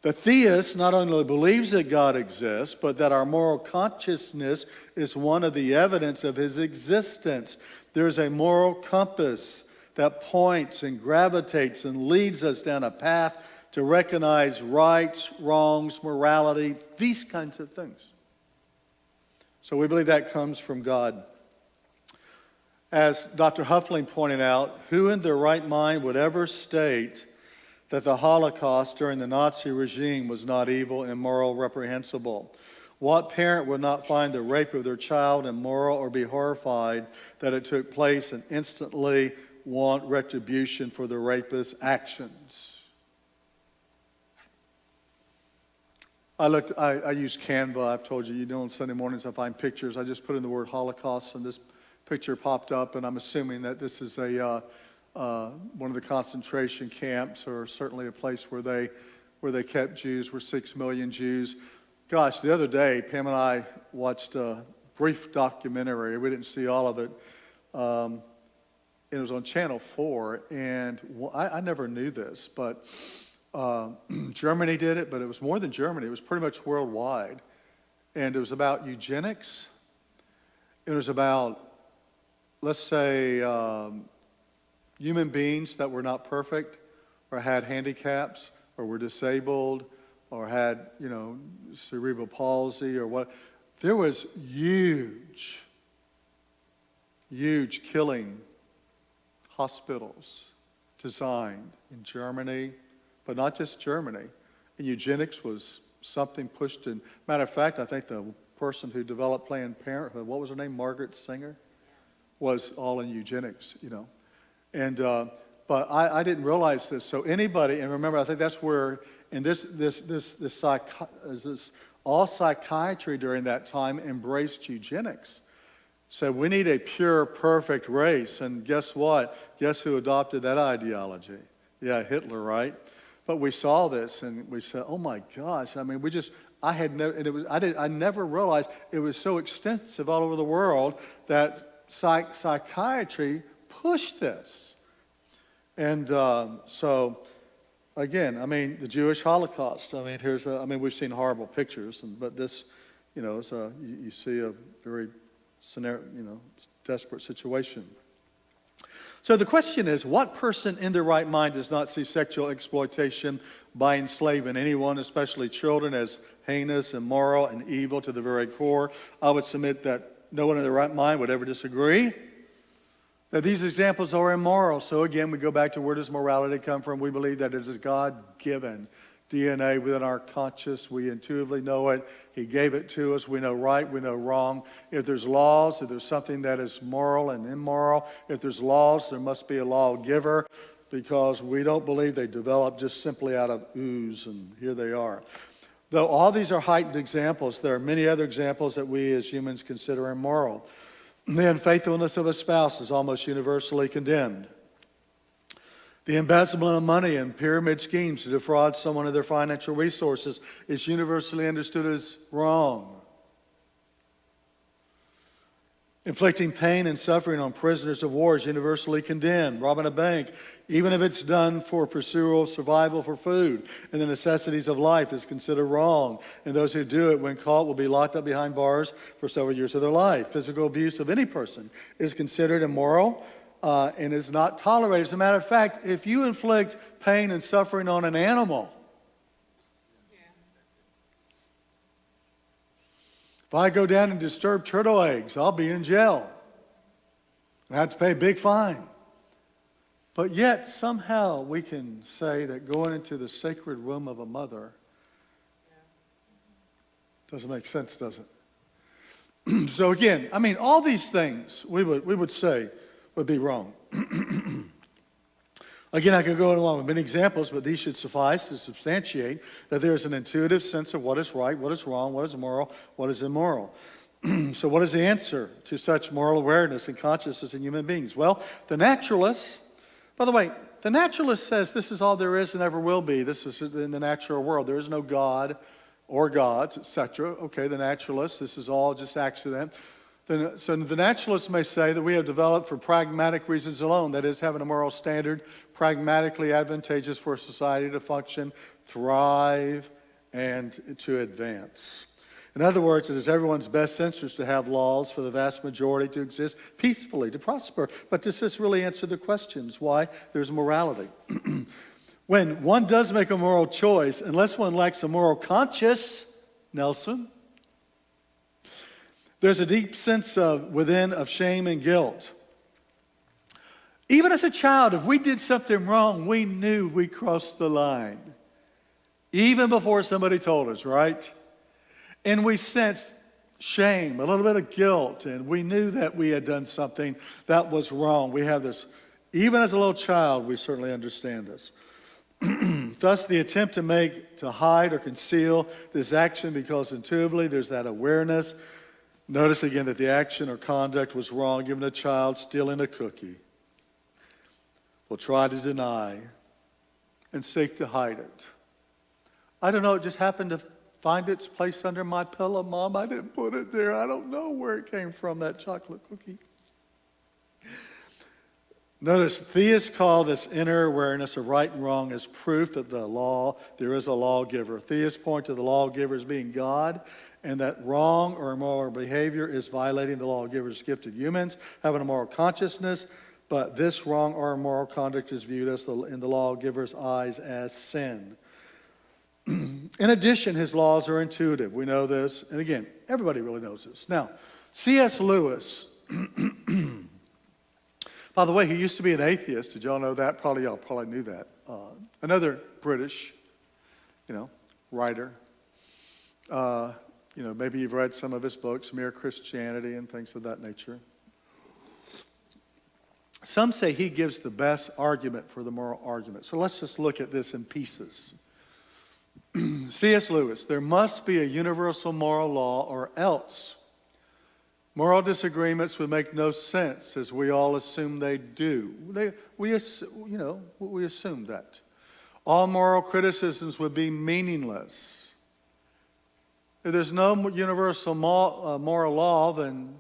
the theist not only believes that God exists, but that our moral consciousness is one of the evidence of his existence. There's a moral compass that points and gravitates and leads us down a path to recognize rights, wrongs, morality, these kinds of things. So we believe that comes from God. As Dr. Huffling pointed out, who in their right mind would ever state that the Holocaust during the Nazi regime was not evil, immoral, reprehensible? What parent would not find the rape of their child immoral or be horrified that it took place and instantly want retribution for the rapist's actions? I use Canva. I've told you, on Sunday mornings I find pictures. I just put in the word Holocaust and this picture popped up, and I'm assuming that this is one of the concentration camps, or certainly a place where they kept Jews, were 6 million Jews. Gosh, the other day, Pam and I watched a brief documentary. We didn't see all of it. It was on Channel 4, and I never knew this, but Germany did it, but it was more than Germany. It was pretty much worldwide. And it was about eugenics. It was about, let's say, human beings that were not perfect, or had handicaps, or were disabled, or had, cerebral palsy, or what. There was huge killing hospitals designed in Germany, but not just Germany. And eugenics was something pushed in. Matter of fact, I think the person who developed Planned Parenthood, what was her name, Margaret Sanger, was all in eugenics, And but I didn't realize this. So anybody, and remember, I think that's where, and all psychiatry during that time embraced eugenics. So we need a pure, perfect race. And guess what? Guess who adopted that ideology? Yeah, Hitler, right? But we saw this and we said, oh my gosh. I mean, I never realized it was so extensive all over the world that psychiatry pushed this. And so, again, I mean, the Jewish Holocaust. I mean, we've seen horrible pictures, but this, is you see a very desperate situation. So the question is, what person in their right mind does not see sexual exploitation by enslaving anyone, especially children, as heinous, immoral, and evil to the very core? I would submit that no one in their right mind would ever disagree that these examples are immoral. So again, we go back to, where does morality come from? We believe that it is God-given DNA within our conscious. We intuitively know it. He gave it to us. We know right, we know wrong. If there's laws, if there's something that is moral and immoral, if there's laws, there must be a lawgiver, because we don't believe they develop just simply out of ooze, and here they are. Though all these are heightened examples, there are many other examples that we as humans consider immoral. The unfaithfulness of a spouse is almost universally condemned. The embezzlement of money and pyramid schemes to defraud someone of their financial resources is universally understood as wrong. Inflicting pain and suffering on prisoners of war is universally condemned. Robbing a bank, even if it's done for pursuit of survival for food and the necessities of life, is considered wrong. And those who do it, when caught, will be locked up behind bars for several years of their life. Physical abuse of any person is considered immoral and is not tolerated. As a matter of fact, if you inflict pain and suffering on an animal, if I go down and disturb turtle eggs, I'll be in jail. I have to pay a big fine. But yet, somehow, we can say that going into the sacred womb of a mother doesn't make sense, does it? So again, I mean, all these things we would say would be wrong. Again, I could go along with many examples, but these should suffice to substantiate that there is an intuitive sense of what is right, what is wrong, what is moral, what is immoral. So what is the answer to such moral awareness and consciousness in human beings? Well, the naturalist, by the way, the naturalist says this is all there is and ever will be. This is in the natural world. There is no God or gods, etc. Okay, the naturalist, this is all just accident. So the naturalists may say that we have developed for pragmatic reasons alone, that is, having a moral standard pragmatically advantageous for society to function, thrive, and to advance. In other words, it is everyone's best interest to have laws for the vast majority to exist peacefully, to prosper. But does this really answer the questions? Why? There's morality. When one does make a moral choice, unless one lacks a moral conscience, Nelson, there's a deep sense of shame and guilt. Even as a child, if we did something wrong, we knew we crossed the line. Even before somebody told us, right? And we sensed shame, a little bit of guilt, and we knew that we had done something that was wrong. We have this, even as a little child, we certainly understand this. Thus, the attempt to hide or conceal this action, because intuitively there's that awareness. Notice again that the action or conduct was wrong, given a child stealing a cookie. will try to deny and seek to hide it. I don't know, it just happened to find its place under my pillow. Mom, I didn't put it there. I don't know where it came from, that chocolate cookie. Notice, theists call this inner awareness of right and wrong as proof that there is a lawgiver. Theists point to the lawgiver as being God, and that wrong or immoral behavior is violating the lawgiver's gift to humans, having a moral consciousness, but this wrong or immoral conduct is viewed in the lawgiver's eyes as sin. In addition, his laws are intuitive. We know this, and again, everybody really knows this. Now, C.S. Lewis, by the way, he used to be an atheist. Did y'all know that? Y'all probably knew that. Another British, writer. Maybe you've read some of his books, Mere Christianity and things of that nature. Some say he gives the best argument for the moral argument. So let's just look at this in pieces. C.S. Lewis, there must be a universal moral law or else moral disagreements would make no sense, as we all assume they do. We assume that. All moral criticisms would be meaningless. If there's no universal moral law, then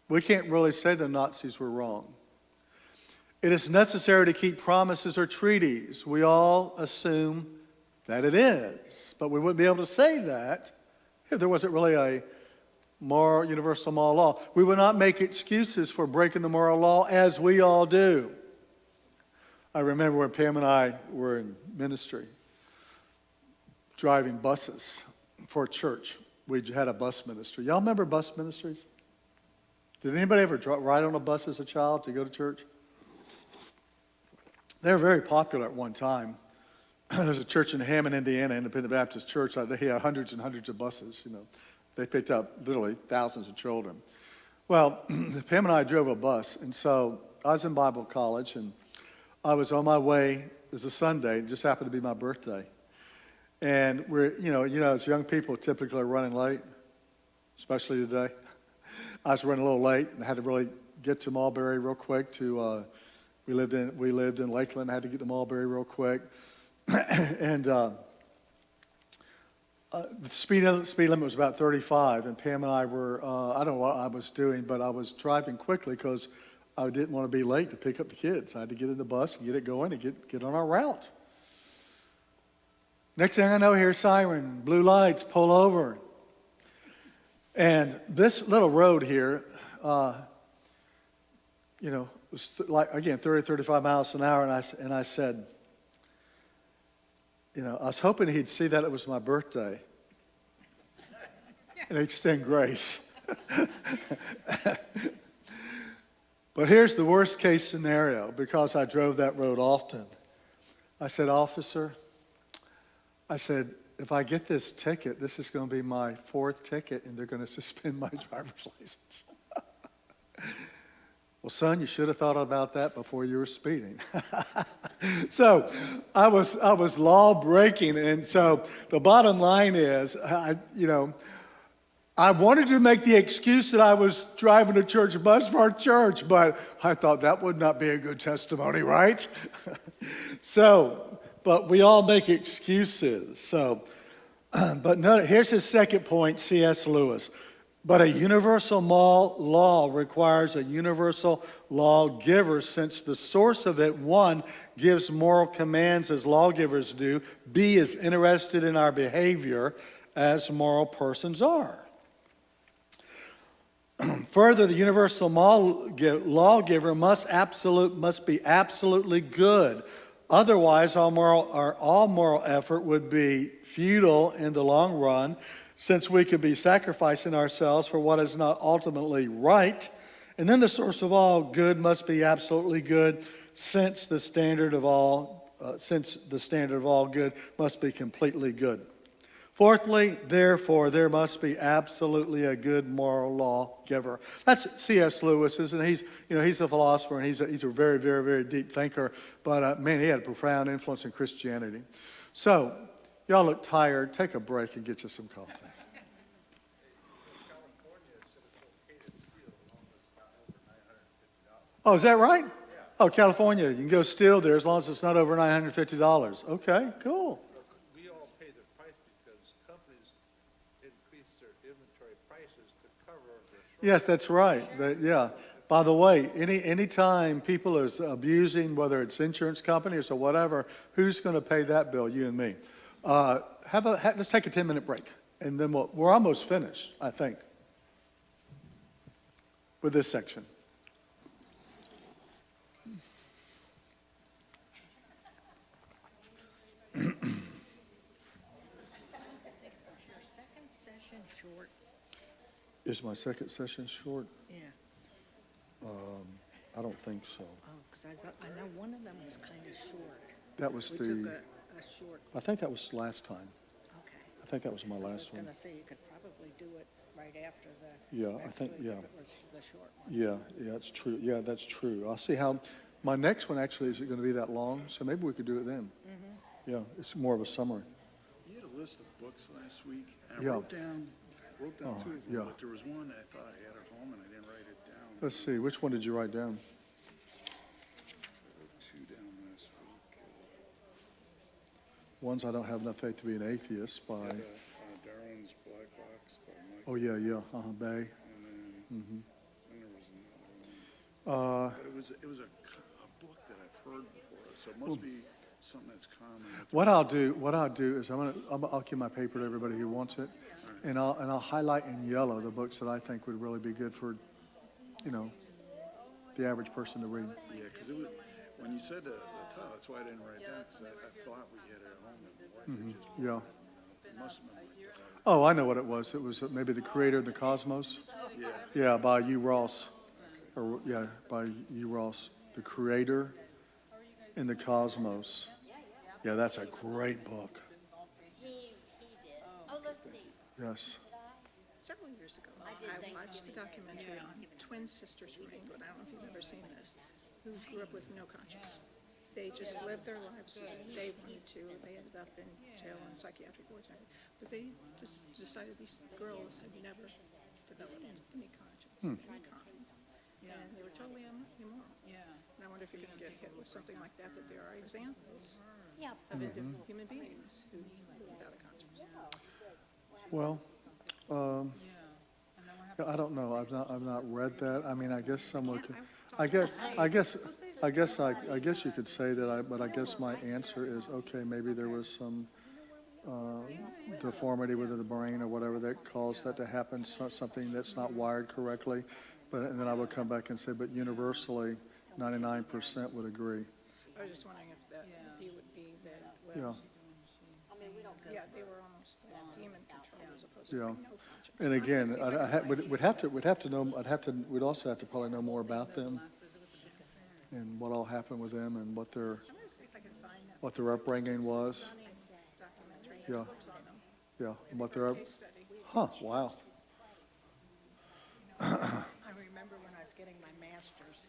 we can't really say the Nazis were wrong. It is necessary to keep promises or treaties. We all assume that it is, but we wouldn't be able to say that if there wasn't really a universal moral law. We would not make excuses for breaking the moral law, as we all do. I remember when Pam and I were in ministry, driving buses for a church. We had a bus ministry. Y'all remember bus ministries? Did anybody ever ride on a bus as a child to go to church? They were very popular at one time. There's a church in Hammond, Indiana, Independent Baptist Church. They had hundreds and hundreds of buses, They picked up literally thousands of children. Well, Pam and I drove a bus, and so I was in Bible college, and I was on my way. It was a Sunday. It just happened to be my birthday. And we're, as young people typically are running late, especially today. I was running a little late and had to really get to Mulberry real quick. We lived in Lakeland. I had to get to Mulberry real quick. And the speed limit was about 35, and Pam and I were, I don't know what I was doing, but I was driving quickly because I didn't want to be late to pick up the kids. I had to get in the bus and get it going and get on our route. Next thing I know, hear siren, blue lights, pull over. And this little road here, was again, 30, 35 miles an hour, and I said, I was hoping he'd see that it was my birthday and extend grace. But here's the worst case scenario, because I drove that road often. I said, officer, if I get this ticket, this is going to be my 4th ticket, and they're going to suspend my driver's license. Well, son, you should have thought about that before you were speeding. So I was law breaking, and so the bottom line is, I wanted to make the excuse that I was driving a church bus for our church, but I thought that would not be a good testimony, right? But we all make excuses. But no, here's his second point, C.S. Lewis. But a universal moral law requires a universal lawgiver, since the source of it, 1, gives moral commands as lawgivers do, B, is interested in our behavior as moral persons are. Further, the universal lawgiver must be absolutely good. Otherwise, all moral effort would be futile in the long run, since we could be sacrificing ourselves for what is not ultimately right. And then the source of all good must be absolutely good, since the standard of all good must be completely good. Fourthly, therefore, there must be absolutely a good moral lawgiver. That's C.S. Lewis, and he's a philosopher, and he's a very, very, very deep thinker. But man, he had a profound influence in Christianity. So, y'all look tired. Take a break and get you some coffee. Oh, is that right? Oh, California, you can go steal there as long as it's not over $950. Okay, cool.
We all pay the price because companies increase their inventory prices to cover their short.
Yes, that's right. Yeah. By the way, anytime people are abusing, whether it's insurance companies or whatever, who's going to pay that bill? You and me. Let's take a 10-minute break, and then we're almost finished, I think, with this section.
Your second session short?
Is my second session short?
Yeah.
I don't think so.
Oh, because I know one of them was kind of short.
That was
We took
the,
a short,
I think that was last time.
okay.
I think that was my
I was
last one.
going to say you could probably do it right after the.
Yeah, I
next
think-
week
yeah.
If it was the short one.
Yeah, that's true. Yeah, that's true. I'll see how, my next one actually isn't going to be that long, so maybe we could do it then. Yeah, it's more of a summary.
You had a list of books last week, and
Yeah.
I wrote down
Oh,
2 of them,
yeah.
but there was one I thought I had at home and I didn't write it down.
Let's see, which one did you write down?
I wrote 2 down last week.
Ones I don't have enough faith to be an atheist by,
Darwin's Black Box by Mike,
oh, yeah, Bay.
and then there was another one. But it was a book that I've heard before, so it must be something that's common.
What I'll do is I'll give my paper to everybody who wants it, and I'll highlight in yellow the books that I think would really be good for, the average person to read.
Yeah, because it was, when you said the title, that's why I didn't write it down, because I thought we had it at home, and my wife had just
Yeah.
wrote it. It must have been like that.
Oh, I know what it was. It was maybe The Creator of the Cosmos.
Yeah,
Yeah, by U. Ross. By U. Ross. The Creator in the Cosmos. Yeah, that's a great book.
He did. Oh, let's see.
Yes.
Several years ago,
I did
I
think
watched
so.
a documentary on twin sisters from England, I don't know if you've ever seen this, who grew up with no conscience. They just lived their lives as they wanted to, and they ended up in jail and psychiatric wards. But they just decided these girls had never developed any conscience, any kind. And they were totally immoral. And I wonder if you're gonna get hit with something like that, that there are examples
Yeah.
of human beings who live without a conscience.
Well, I don't know. I've not read that. I mean, I guess someone could. I guess you could say that. But I guess my answer is okay. Maybe there was some deformity within the brain or whatever that caused that to happen. Something that's not wired correctly. And then I would come back and say, but universally, 99% would agree.
I was just wondering if that view would be that,
Yeah.
well, yeah, they were almost demon controlled as opposed to
Yeah.
having no conscience.
And again, we'd also have to probably know more about them and what all happened with them and what their
I'm gonna see if I can find that.
what their upbringing was.
Stunning documentary,
Yeah.
books on them,
Yeah, and what their
case study.
wow.
I remember when I was getting my master's,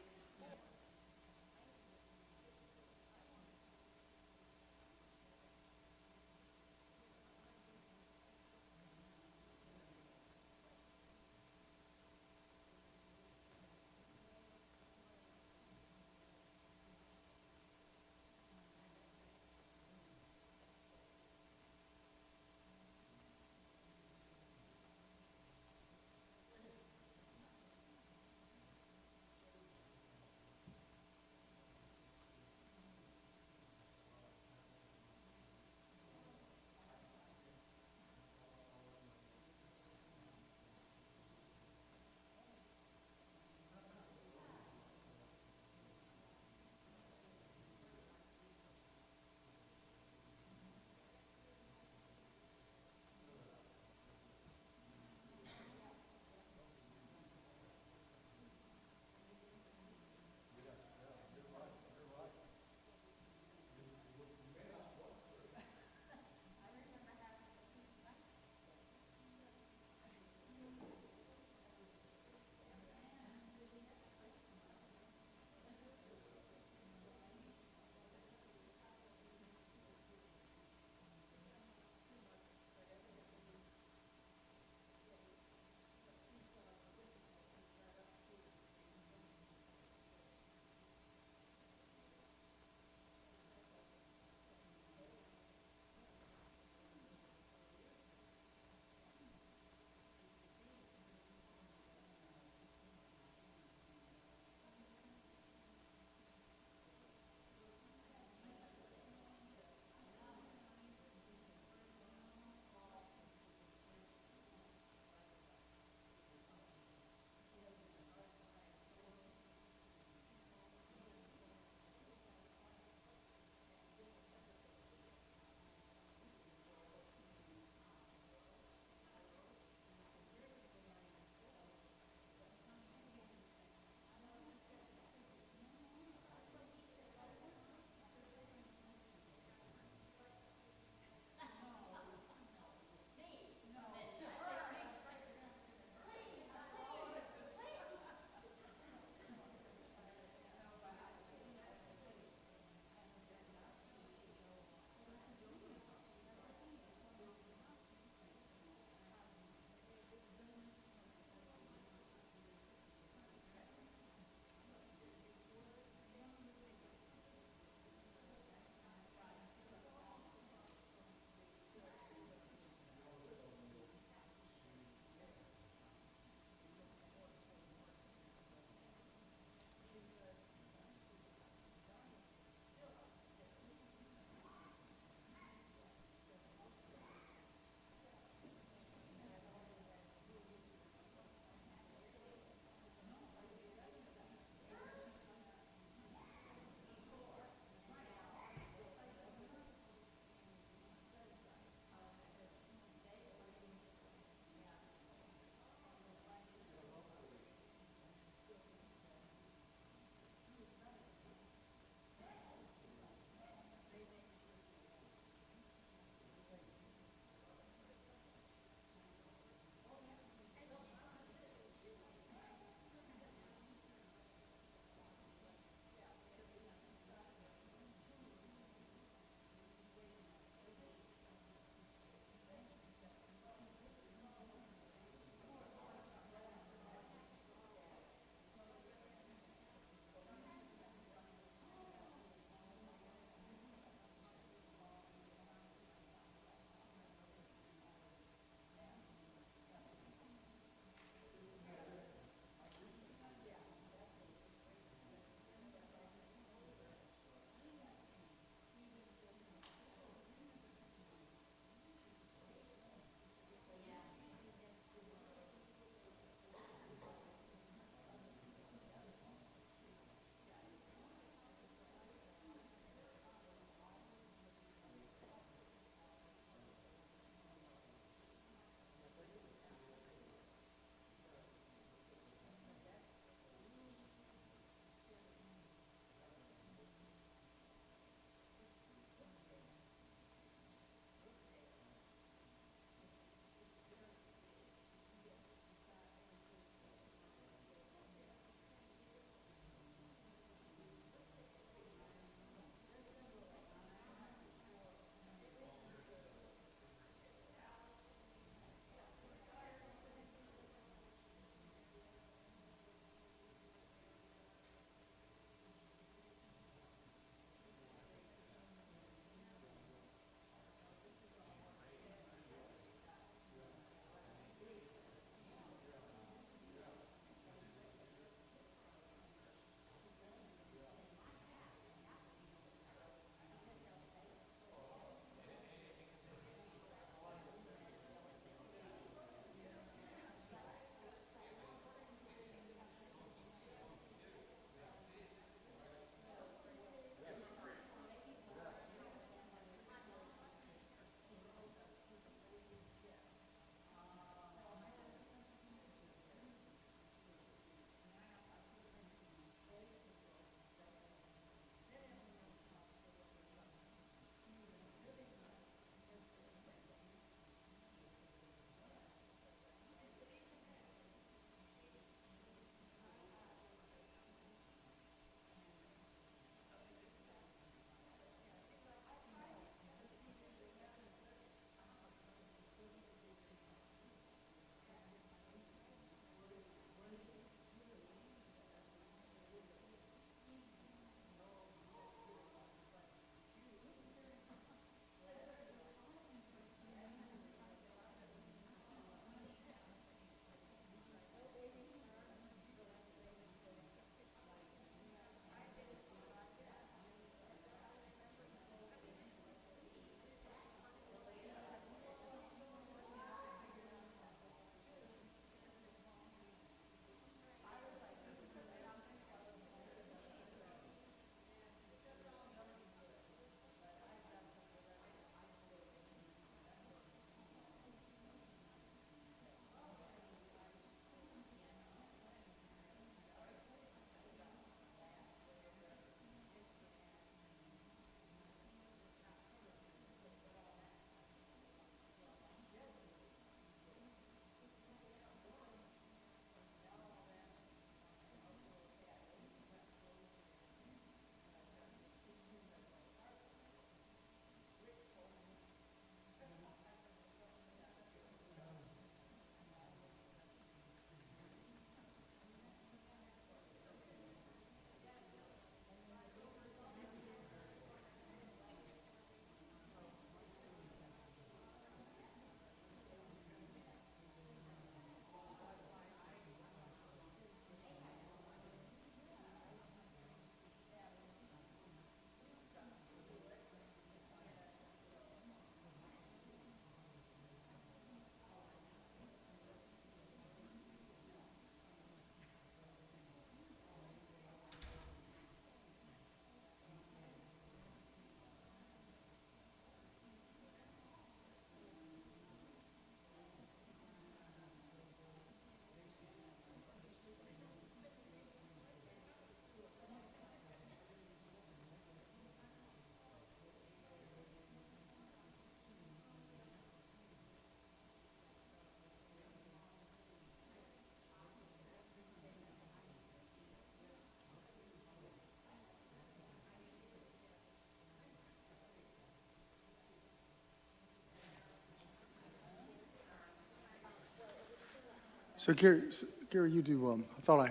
So Gary, you do, I thought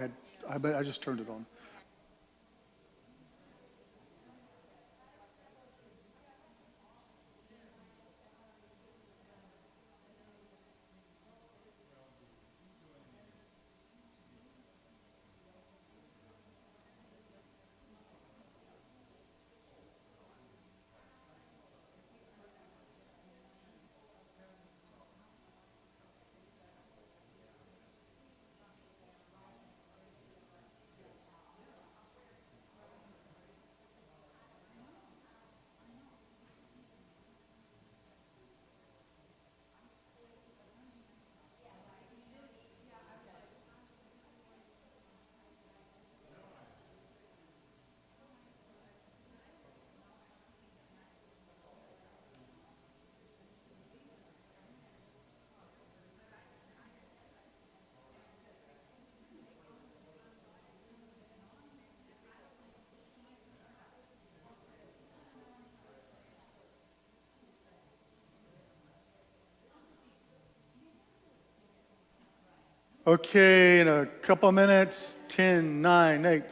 I just turned it on. Okay, in a couple of minutes, 10, 9, 8.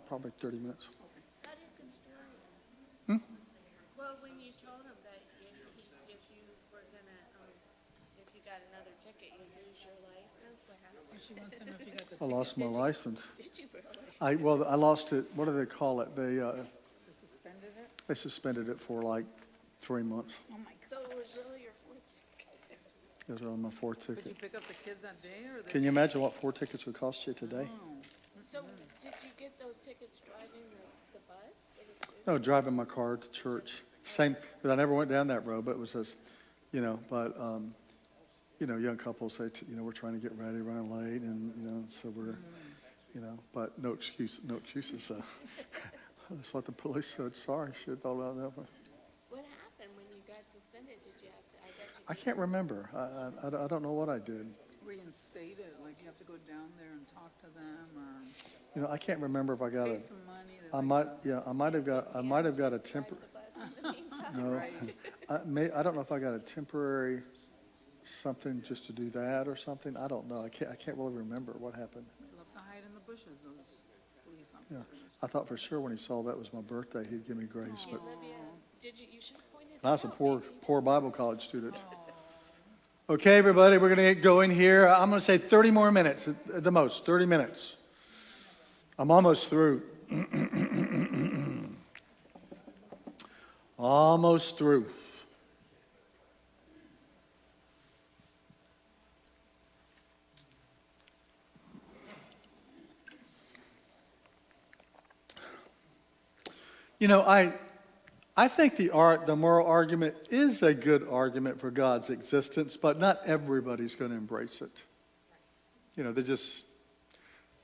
Probably 30 minutes.
How did the story
Hmm?
Well, when you told him that if you were gonna, if you got another ticket, you'd lose your license, what happened?
She wants to know if you got the
I lost my license.
Did you really?
Well, I lost it, what do they call it?
They suspended it?
They suspended it for like 3 months.
Oh, my
So it was really your fourth ticket?
It was on my 4th
Did you
ticket.
pick up the kids that day, or they?
Can you imagine what 4 tickets would cost you today?
So did you get those tickets driving the bus for the students?
No, driving my car to church. Same, because I never went down that road, but it was just, young couples say, we're trying to get ready, running late, and, so we're, but no excuses. That's what the police said. Sorry, should have thought about that one.
What happened when you got suspended? Did you have to, I bet you.
I can't remember. I don't know what I did.
Reinstate it, like you have to go down there and talk to them, or
I can't remember if I got
pay
a,
some money.
I might have got a temporary,
Bus in the meantime.
no. I don't know if I got a temporary something just to do that or something. I don't know. I can't really remember what happened.
They love to hide in the bushes, those police
Yeah.
officers.
I thought for sure when he saw that was my birthday, he'd give me grace, but
Olivia, you should have pointed it
I was a
out,
poor,
maybe.
poor Bible college student. Okay, everybody, we're going to get going here. I'm going to say 30 more minutes at the most, 30 minutes. I'm almost through. Almost through. I think the moral argument is a good argument for God's existence, but not everybody's going to embrace it.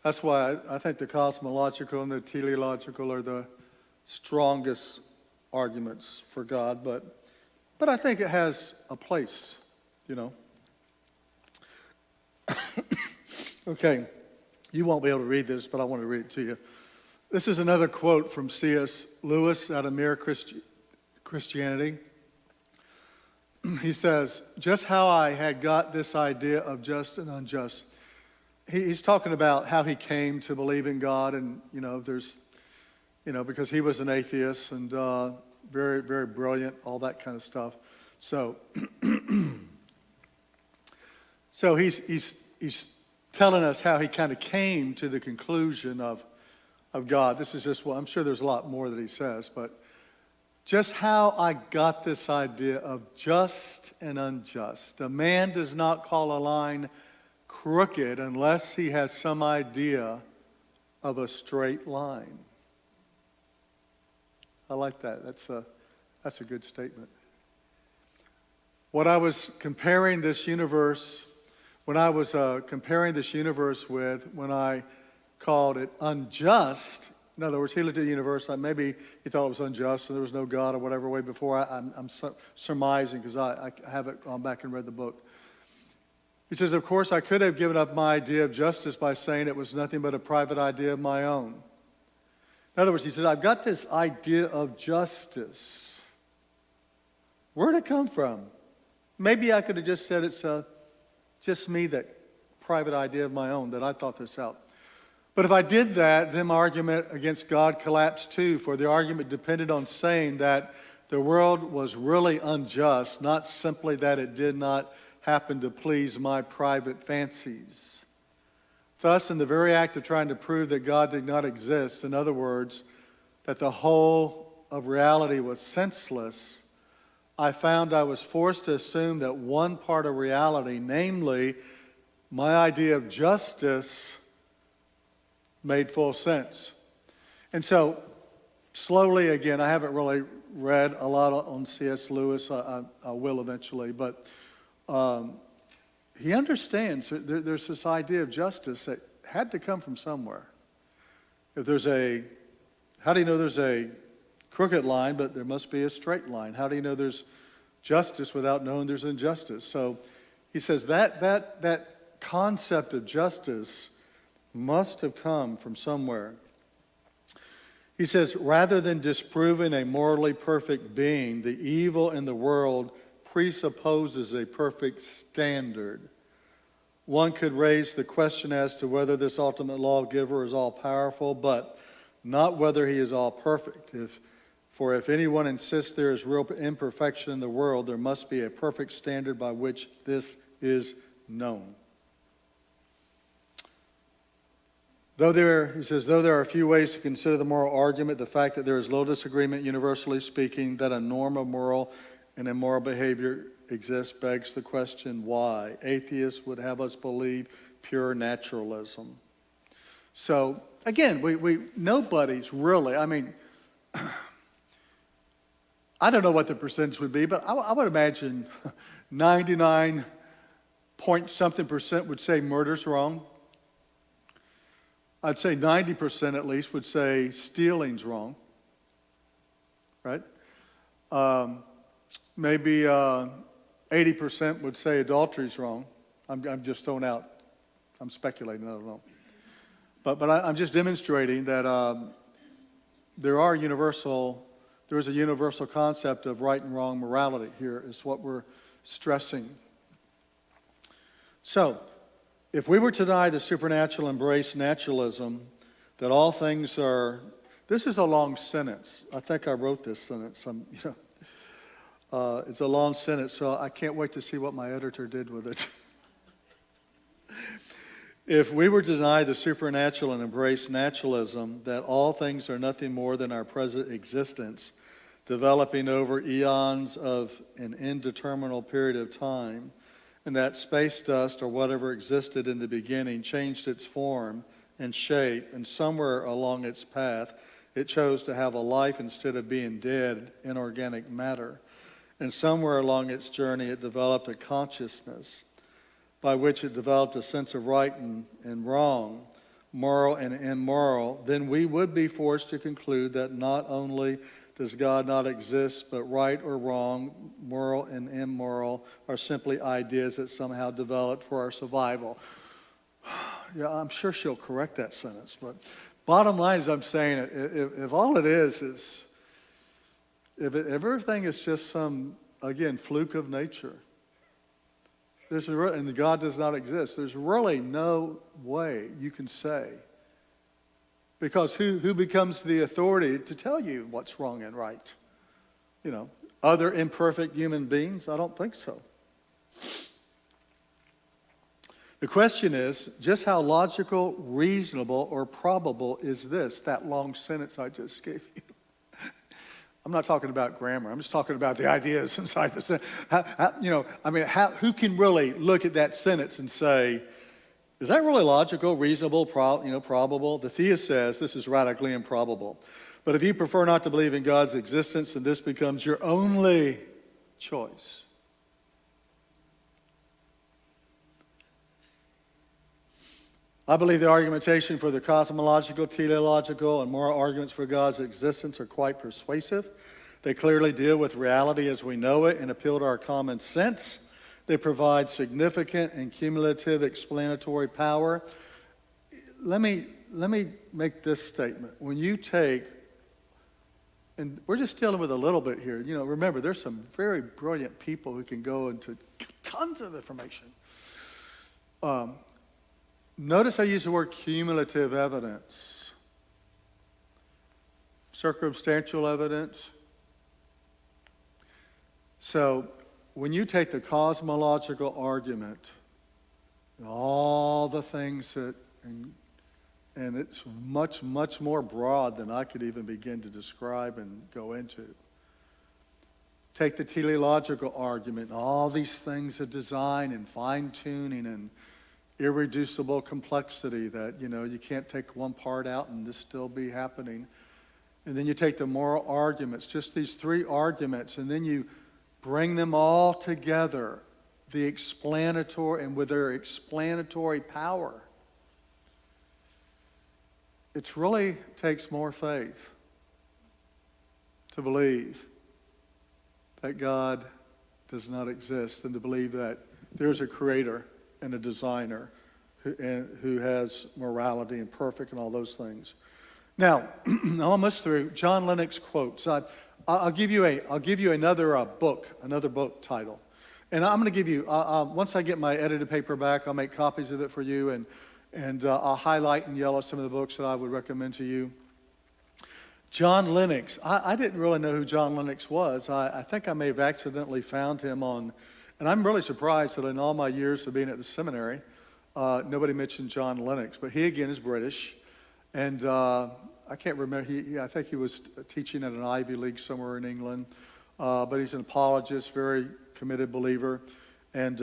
That's why I think the cosmological and the teleological are the strongest arguments for God, but I think it has a place, Okay, you won't be able to read this, but I want to read it to you. This is another quote from C.S. Lewis out of Mere Christianity. He says, just how I had got this idea of just and unjust. He's talking about how he came to believe in God, and, because he was an atheist and very, very brilliant, all that kind of stuff. So, he's telling us how he kind of came to the conclusion of God. This is just I'm sure there's a lot more that he says, but just how I got this idea of just and unjust. A man does not call a line crooked unless he has some idea of a straight line. I like that. That's a good statement. What I was comparing this universe, when I was comparing this universe with, when I called it unjust, in other words, he looked at the universe, maybe he thought it was unjust and there was no God or whatever way before. I'm surmising because I haven't gone back and read the book. He says, of course, I could have given up my idea of justice by saying it was nothing but a private idea of my own. In other words, he said, I've got this idea of justice. Where did it come from? Maybe I could have just said it's just me, that private idea of my own, that I thought this out. But if I did that, then my argument against God collapsed too, for the argument depended on saying that the world was really unjust, not simply that it did not happen to please my private fancies. Thus, in the very act of trying to prove that God did not exist, in other words, that the whole of reality was senseless, I found I was forced to assume that one part of reality, namely my idea of justice, made full sense. And so, slowly again, I haven't really read a lot on C.S. Lewis. I will eventually, but he understands that there's this idea of justice that had to come from somewhere. If there's how do you know there's a crooked line, but there must be a straight line? How do you know there's justice without knowing there's injustice? So he says that concept of justice must have come from somewhere. He says, rather than disproving a morally perfect being, the evil in the world presupposes a perfect standard. One could raise the question as to whether this ultimate lawgiver is all-powerful, but not whether he is all-perfect. For if anyone insists there is real imperfection in the world, there must be a perfect standard by which this is known. He says, though there are a few ways to consider the moral argument, the fact that there is little disagreement, universally speaking, that a norm of moral and immoral behavior exists begs the question, why? Atheists would have us believe pure naturalism. So, again, nobody's really, I mean, I don't know what the percentage would be, but I would imagine 99-point-something% would say murder's wrong. I'd say 90% at least would say stealing's wrong, right? Maybe 80% would say adultery's wrong. I'm just throwing out, I'm speculating, I don't know. But I'm just demonstrating that there is a universal concept of right and wrong morality here is what we're stressing. So, if we were to deny the supernatural, embrace naturalism, that all things are, this is a long sentence. I think I wrote this sentence. It's a long sentence, so I can't wait to see what my editor did with it. If we were to deny the supernatural and embrace naturalism, that all things are nothing more than our present existence, developing over eons of an indeterminable period of time, and that space dust or whatever existed in the beginning changed its form and shape, and somewhere along its path it chose to have a life instead of being dead, inorganic matter. And somewhere along its journey it developed a consciousness by which it developed a sense of right and wrong, moral and immoral. Then we would be forced to conclude that not only does God not exist, but right or wrong, moral and immoral are simply ideas that somehow developed for our survival. Yeah, I'm sure she'll correct that sentence, but bottom line is I'm saying if all it is if everything is just some, again, fluke of nature, and God does not exist, there's really no way you can say. Because who becomes the authority to tell you what's wrong and right? You know, other imperfect human beings? I don't think so. The question is, just how logical, reasonable, or probable is this, that long sentence I just gave you? I'm not talking about grammar. I'm just talking about the ideas inside the sentence. Who can really look at that sentence and say, is that really logical, reasonable, probable? The theist says this is radically improbable. But if you prefer not to believe in God's existence, then this becomes your only choice. I believe the argumentation for the cosmological, teleological, and moral arguments for God's existence are quite persuasive. They clearly deal with reality as we know it and appeal to our common sense. They provide significant and cumulative explanatory power. Let me make this statement. When you take, and we're just dealing with a little bit here. You know, remember, there's some very brilliant people who can go into tons of information. Notice I use the word cumulative evidence, circumstantial evidence. So when you take the cosmological argument, all the things that, and it's much, much more broad than I could even begin to describe and go into. Take the teleological argument, all these things of design and fine-tuning and irreducible complexity that, you know, you can't take one part out and this still be happening. And then you take the moral arguments, just these three arguments, and then you bring them all together, the explanatory, and with their explanatory power. It really takes more faith to believe that God does not exist than to believe that there's a creator and a designer who has morality and perfect and all those things. Now, almost through, John Lennox quotes. I'll give you another book title. And I'm going to give you, once I get my edited paper back, I'll make copies of it for you, and I'll highlight in yellow some of the books that I would recommend to you. John Lennox. I didn't really know who John Lennox was. I think I may have accidentally found him on, and I'm really surprised that in all my years of being at the seminary, nobody mentioned John Lennox. But he, again, is British. And I can't remember, I think he was teaching at an Ivy League somewhere in England. But he's an apologist, very committed believer. And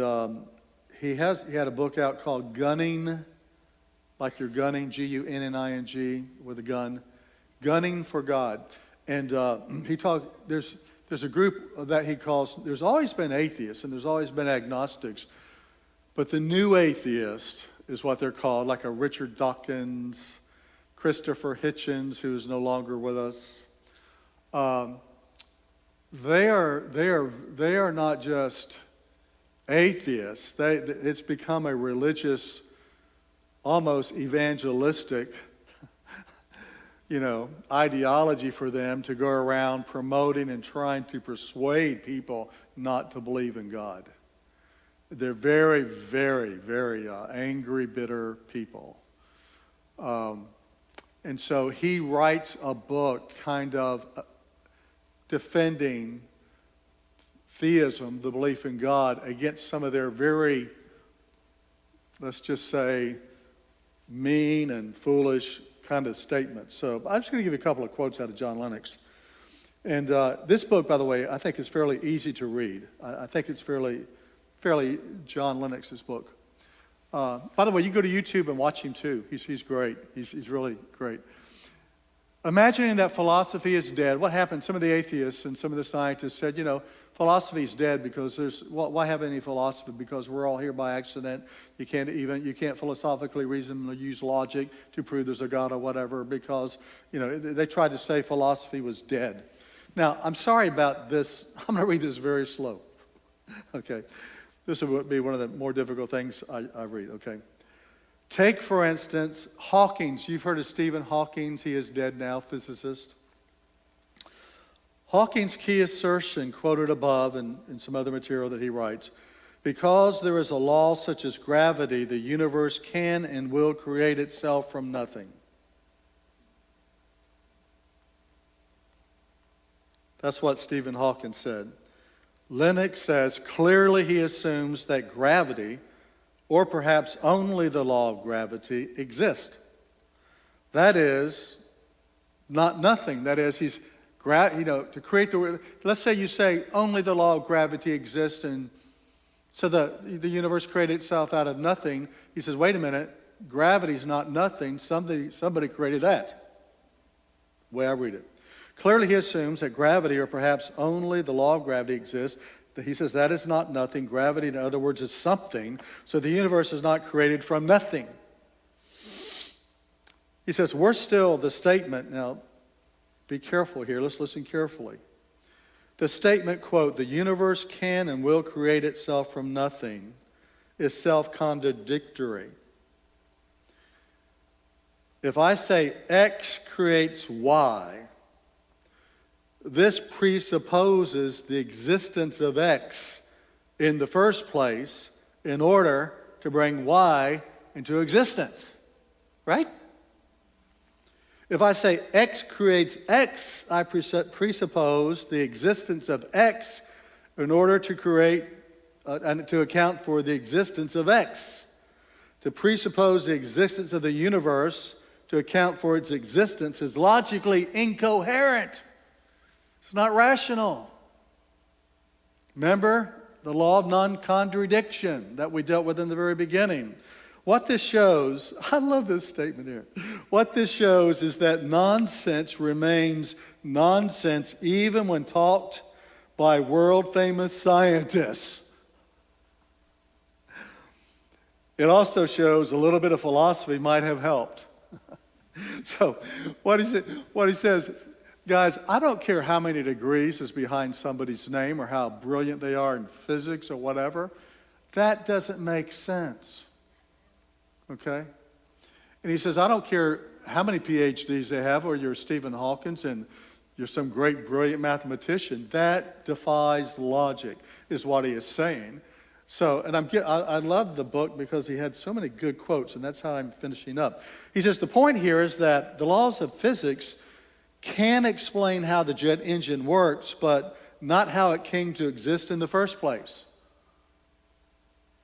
he had a book out called Gunning, like you're gunning, Gunning, with a gun. Gunning for God. And there's a group that he calls, there's always been atheists and there's always been agnostics. But the new atheist is what they're called, like a Richard Dawkins, Christopher Hitchens, who is no longer with us. They are not just atheists. It's become a religious, almost evangelistic, ideology for them to go around promoting and trying to persuade people not to believe in God. They're very, very, very angry, bitter people. And so he writes a book kind of defending theism, the belief in God, against some of their very, let's just say, mean and foolish kind of statements. So I'm just going to give you a couple of quotes out of John Lennox. And this book, by the way, I think is fairly easy to read. I think it's fairly John Lennox's book. By the way, you go to YouTube and watch him too. He's great. He's really great. Imagining that philosophy is dead, what happened? Some of the atheists and some of the scientists said, philosophy is dead because why have any philosophy? Because we're all here by accident. You can't philosophically reason or use logic to prove there's a God or whatever because, they tried to say philosophy was dead. Now, I'm sorry about this. I'm going to read this very slow. Okay. This would be one of the more difficult things I read, okay? Take, for instance, Hawking's. You've heard of Stephen Hawking's. He is dead now, physicist. Hawking's key assertion, quoted above in some other material that he writes, because there is a law such as gravity, the universe can and will create itself from nothing. That's what Stephen Hawking said. Lennox says, clearly he assumes that gravity, or perhaps only the law of gravity, exist. That is, not nothing. That is, to create let's say you say only the law of gravity exists, and so the universe created itself out of nothing. He says, wait a minute, gravity's not nothing. Somebody created that. The way I read it. Clearly, he assumes that gravity, or perhaps only the law of gravity, exists. He says that is not nothing. Gravity, in other words, is something. So the universe is not created from nothing. He says, worse still, the statement, now be careful here, let's listen carefully. The statement, quote, the universe can and will create itself from nothing, is self-contradictory. If I say X creates Y, this presupposes the existence of X in the first place in order to bring Y into existence, right? If I say X creates X, I presuppose the existence of X in order to create and to account for the existence of X. To presuppose the existence of the universe to account for its existence is logically incoherent. It's not rational. Remember the law of non-contradiction that we dealt with in the very beginning. What this shows, I love this statement here. What this shows is that nonsense remains nonsense even when talked by world-famous scientists. It also shows a little bit of philosophy might have helped. So what he says, guys, I don't care how many degrees is behind somebody's name or how brilliant they are in physics or whatever. That doesn't make sense. Okay? And he says, I don't care how many PhDs they have, or you're Stephen Hawkins and you're some great, brilliant mathematician. That defies logic, is what he is saying. So, and I love the book because he had so many good quotes, and that's how I'm finishing up. He says, the point here is that the laws of physics can explain how the jet engine works, but not how it came to exist in the first place.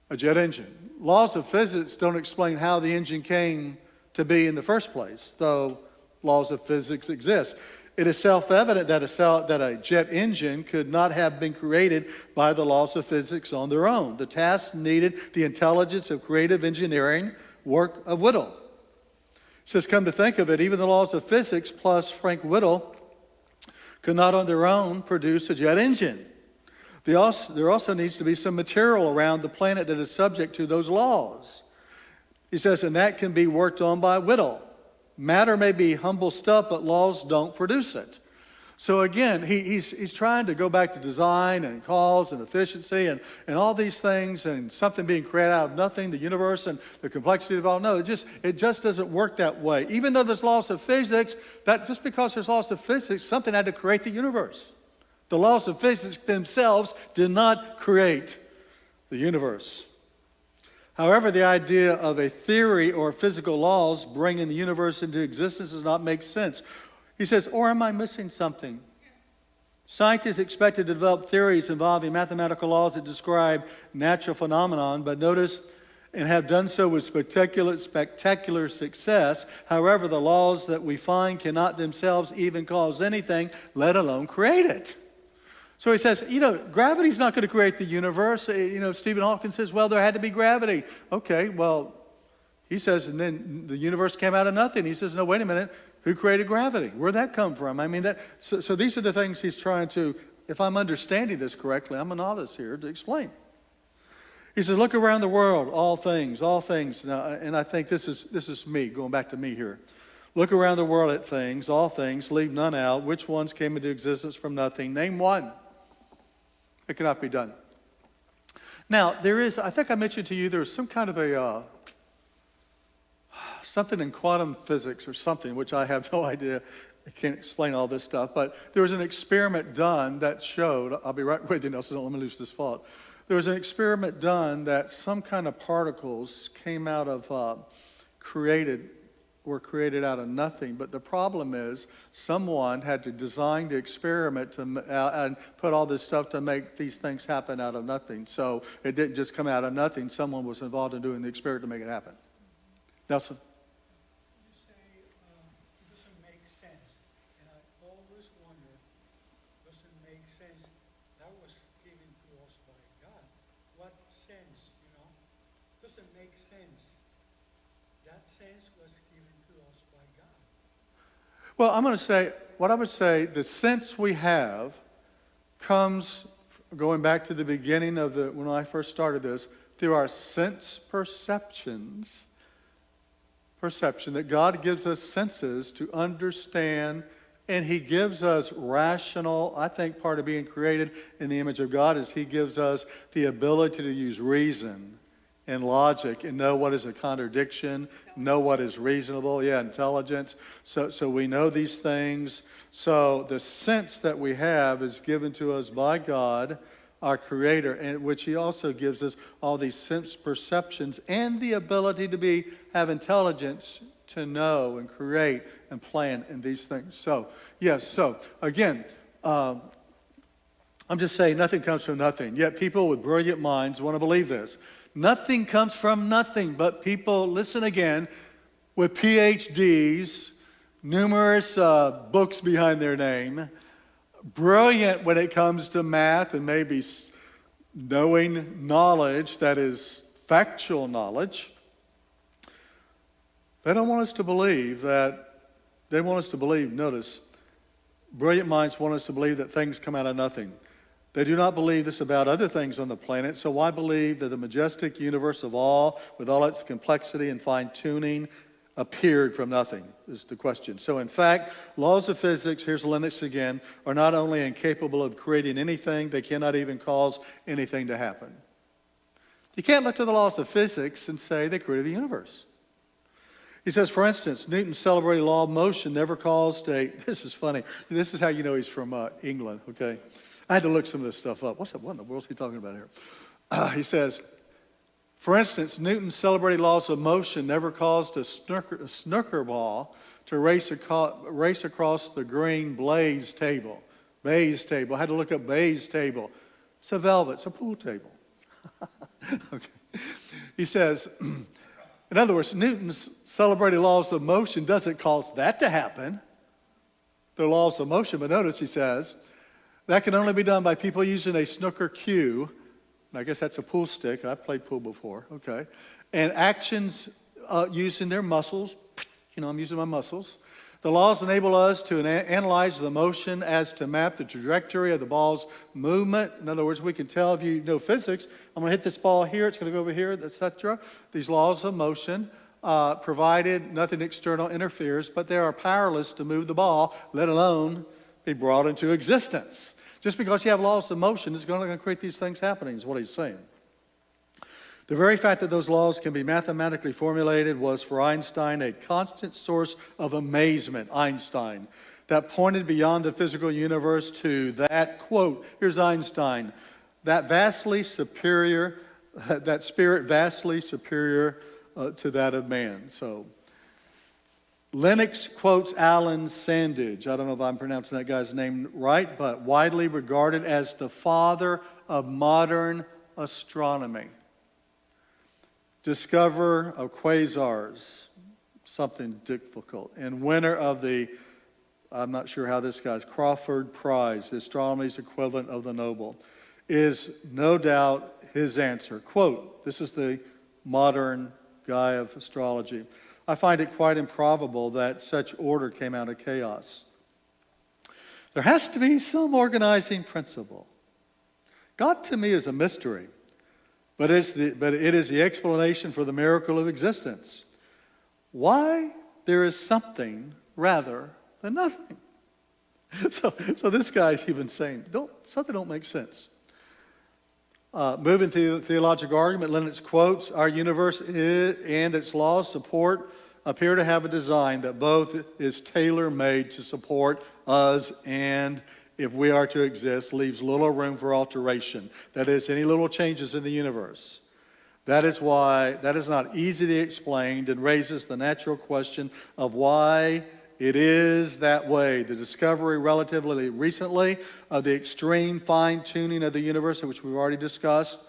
A jet engine. Laws of physics don't explain how the engine came to be in the first place, though laws of physics exist. It is self-evident that a jet engine could not have been created by the laws of physics on their own. The task needed the intelligence of creative engineering, work of Whittle. It says, come to think of it, even the laws of physics plus Frank Whittle could not on their own produce a jet engine. There also needs to be some material around the planet that is subject to those laws. He says, and that can be worked on by Whittle. Matter may be humble stuff, but laws don't produce it. So again, he's trying to go back to design and cause and efficiency and all these things and something being created out of nothing, the universe and the complexity of all. No, it just doesn't work that way. Even though there's laws of physics, that just because there's laws of physics, something had to create the universe. The laws of physics themselves did not create the universe. However, the idea of a theory or physical laws bringing the universe into existence does not make sense. He says, or am I missing something? Scientists expect to develop theories involving mathematical laws that describe natural phenomenon, but notice, and have done so with spectacular success. However, the laws that we find cannot themselves even cause anything, let alone create it. So he says, gravity's not going to create the universe. Stephen Hawking says, well, there had to be gravity. Okay, well, he says, and then the universe came out of nothing. He says, no, wait a minute. Who created gravity? Where'd that come from? I mean, so these are the things he's trying to, if I'm understanding this correctly, I'm a novice here to explain. He says, look around the world, all things. Now, and I think this is me, going back to me here. Look around the world at things, all things, leave none out. Which ones came into existence from nothing? Name one. It cannot be done. Now, I think I mentioned to you, there's some kind of something in quantum physics or something, which I have no idea. I can't explain all this stuff, but there was an experiment done that showed, I'll be right with you, Nelson, don't let me lose this thought. There was an experiment done that some kind of particles came out of, were created out of nothing. But the problem is someone had to design the experiment and put all this stuff to make these things happen out of nothing. So it didn't just come out of nothing. Someone was involved in doing the experiment to make it happen. Nelson?
You say it doesn't make sense, and I always wonder, does it make sense? That was given to us by God. What sense, doesn't make sense. That sense was given to us by God.
Well, what I would say, the sense we have comes, going back to the beginning when I first started this, through our sense perception, that God gives us senses to understand, and He gives us rational. I think part of being created in the image of God is He gives us the ability to use reason and logic and know what is a contradiction, know what is reasonable, intelligence. So we know these things. So the sense that we have is given to us by God, our Creator, in which He also gives us all these sense perceptions and the ability to have intelligence to know and create and plan in these things. So, yes, so again, I'm just saying nothing comes from nothing. Yet people with brilliant minds want to believe this. Nothing comes from nothing, but people, listen again, with PhDs, numerous books behind their name, brilliant when it comes to math and maybe knowing knowledge that is factual knowledge. They don't want us to believe notice, brilliant minds want us to believe that things come out of nothing. They do not believe this about other things on the planet, so why believe that the majestic universe of all, with all its complexity and fine-tuning, appeared from nothing, is the question. So in fact, laws of physics, here's Lennox again, are not only incapable of creating anything, they cannot even cause anything to happen. You can't look to the laws of physics and say they created the universe. He says, for instance, Newton's celebrated law of motion never caused this is funny, this is how you know he's from England, okay? I had to look some of this stuff up. What in the world is he talking about here? He says, for instance, Newton's celebrated laws of motion never caused a snooker ball to race across the green Bayes table. I had to look up Bayes table. It's a velvet. It's a pool table. Okay. He says, in other words, Newton's celebrated laws of motion doesn't cause that to happen. They're laws of motion. But notice he says, that can only be done by people using a snooker cue. I guess that's a pool stick. I've played pool before. Okay. And actions using their muscles. I'm using my muscles. The laws enable us to analyze the motion as to map the trajectory of the ball's movement. In other words, we can tell if you know physics, I'm going to hit this ball here, it's going to go over here, etc. These laws of motion, provided nothing external interferes, but they are powerless to move the ball, let alone be brought into existence. Just because you have laws of motion is going to create these things happening, is what he's saying. The very fact that those laws can be mathematically formulated was for Einstein a constant source of amazement, Einstein, that pointed beyond the physical universe to that, quote, here's Einstein, that spirit vastly superior to that of man. So Lennox quotes Alan Sandage. I don't know if I'm pronouncing that guy's name right, but widely regarded as the father of modern astronomy. Discoverer of quasars, something difficult, and winner of the, I'm not sure how this guy's, Crawford Prize, the astronomy's equivalent of the Nobel, is no doubt his answer. Quote, this is the modern guy of astrology. I find it quite improbable that such order came out of chaos. There has to be some organizing principle. God to me is a mystery. But it is the explanation for the miracle of existence. Why there is something rather than nothing. So this guy's even saying, something don't make sense. Moving to the theological argument, Lennox quotes, our universe and its laws appear to have a design that both is tailor-made to support us and, if we are to exist, leaves little room for alteration. That is, any little changes in the universe. That is why that is not easily explained and raises the natural question of why it is that way. The discovery relatively recently of the extreme fine-tuning of the universe, which we've already discussed,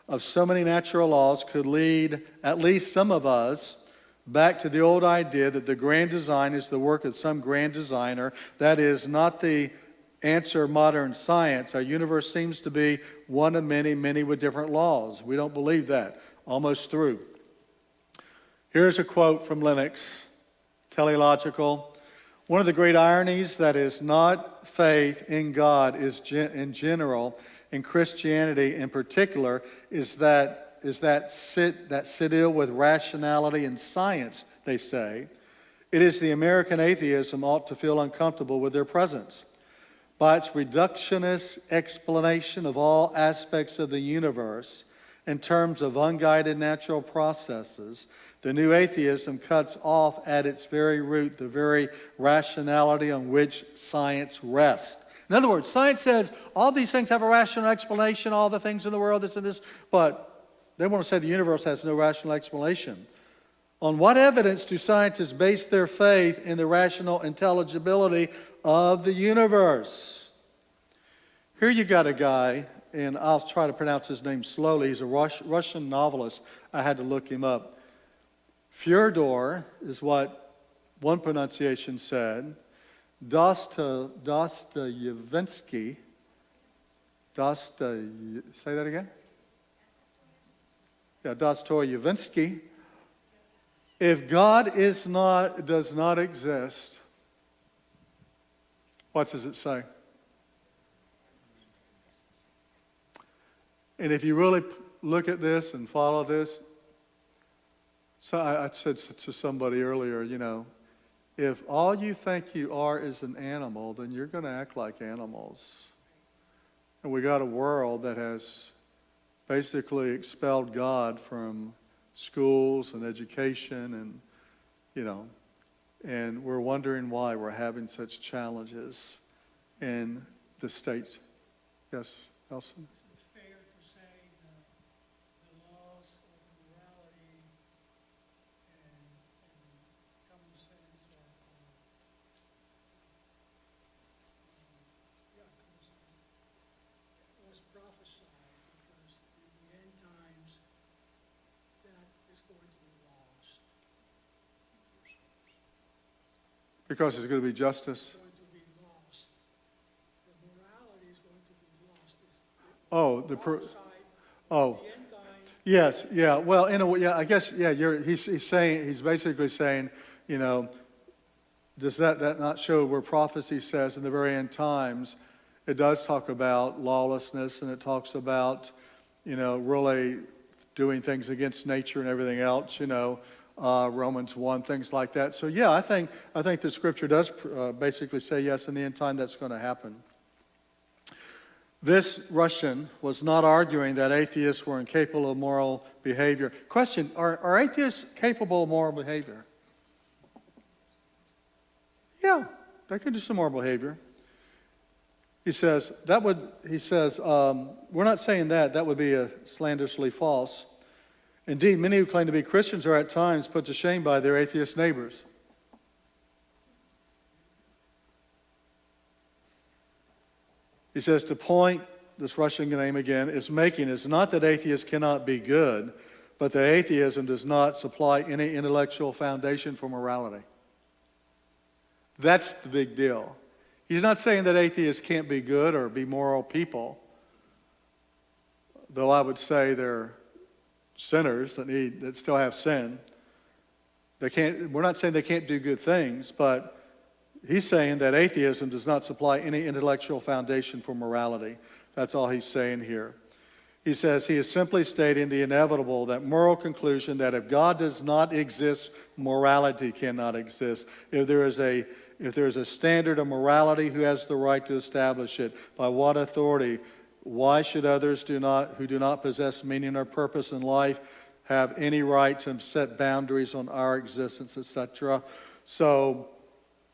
of so many natural laws could lead at least some of us back to the old idea that the grand design is the work of some grand designer. That is not the answer modern science. Our universe seems to be one of many, many with different laws. We don't believe that. Almost through. Here's a quote from Lennox, teleological. One of the great ironies that is not faith in God is in general, in Christianity in particular, is that sit ill with rationality and science, they say. It is the American atheism ought to feel uncomfortable with their presence. By its reductionist explanation of all aspects of the universe in terms of unguided natural processes, the new atheism cuts off at its very root the very rationality on which science rests. In other words, science says all these things have a rational explanation, all the things in the world, this and this, but they want to say the universe has no rational explanation. On what evidence do scientists base their faith in the rational intelligibility of the universe? Here you got a guy, and I'll try to pronounce his name slowly. He's a Russian novelist. I had to look him up. Fyodor is what one pronunciation said. Dostoevsky. Say that again? Yeah, Dostoevsky. If God does not exist, what does it say? And if you really look at this and follow this, so I said to somebody earlier, if all you think you are is an animal, then you're going to act like animals. And we got a world that has basically expelled God from schools and education, and we're wondering why we're having such challenges in the state. Yes, Nelson?
Is it fair to say the laws of morality and common sense common sense was prophesied because in the end times that is going to be lost.
Because there's going to be justice.
Going to be lost. The morality is going to be lost. It's prophesied
Oh,
the end times.
yes, yeah. Well, in a way, yeah. I guess, yeah. He's basically saying, does that not show where prophecy says in the very end times, it does talk about lawlessness, and it talks about, really doing things against nature and everything else. Romans 1, things like that. So yeah, I think the scripture does basically say yes, in the end time that's going to happen. This Russian was not arguing that atheists were incapable of moral behavior. Question, are atheists capable of moral behavior? Yeah, they can do some moral behavior. He says, we're not saying that would be slanderously false. Indeed, many who claim to be Christians are at times put to shame by their atheist neighbors. He says, the point this Russian name again is making is not that atheists cannot be good, but that atheism does not supply any intellectual foundation for morality. That's the big deal. He's not saying that atheists can't be good or be moral people, though I would say they're sinners that still have sin. We're not saying they can't do good things, but he's saying that atheism does not supply any intellectual foundation for morality. That's all he's saying here. He says he is simply stating the inevitable, that moral conclusion that if God does not exist, morality cannot exist. If there is a standard of morality, who has the right to establish it? By what authority? Why should others who do not possess meaning or purpose in life have any right to set boundaries on our existence, etc.? So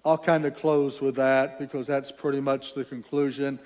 I'll kind of close with that because that's pretty much the conclusion.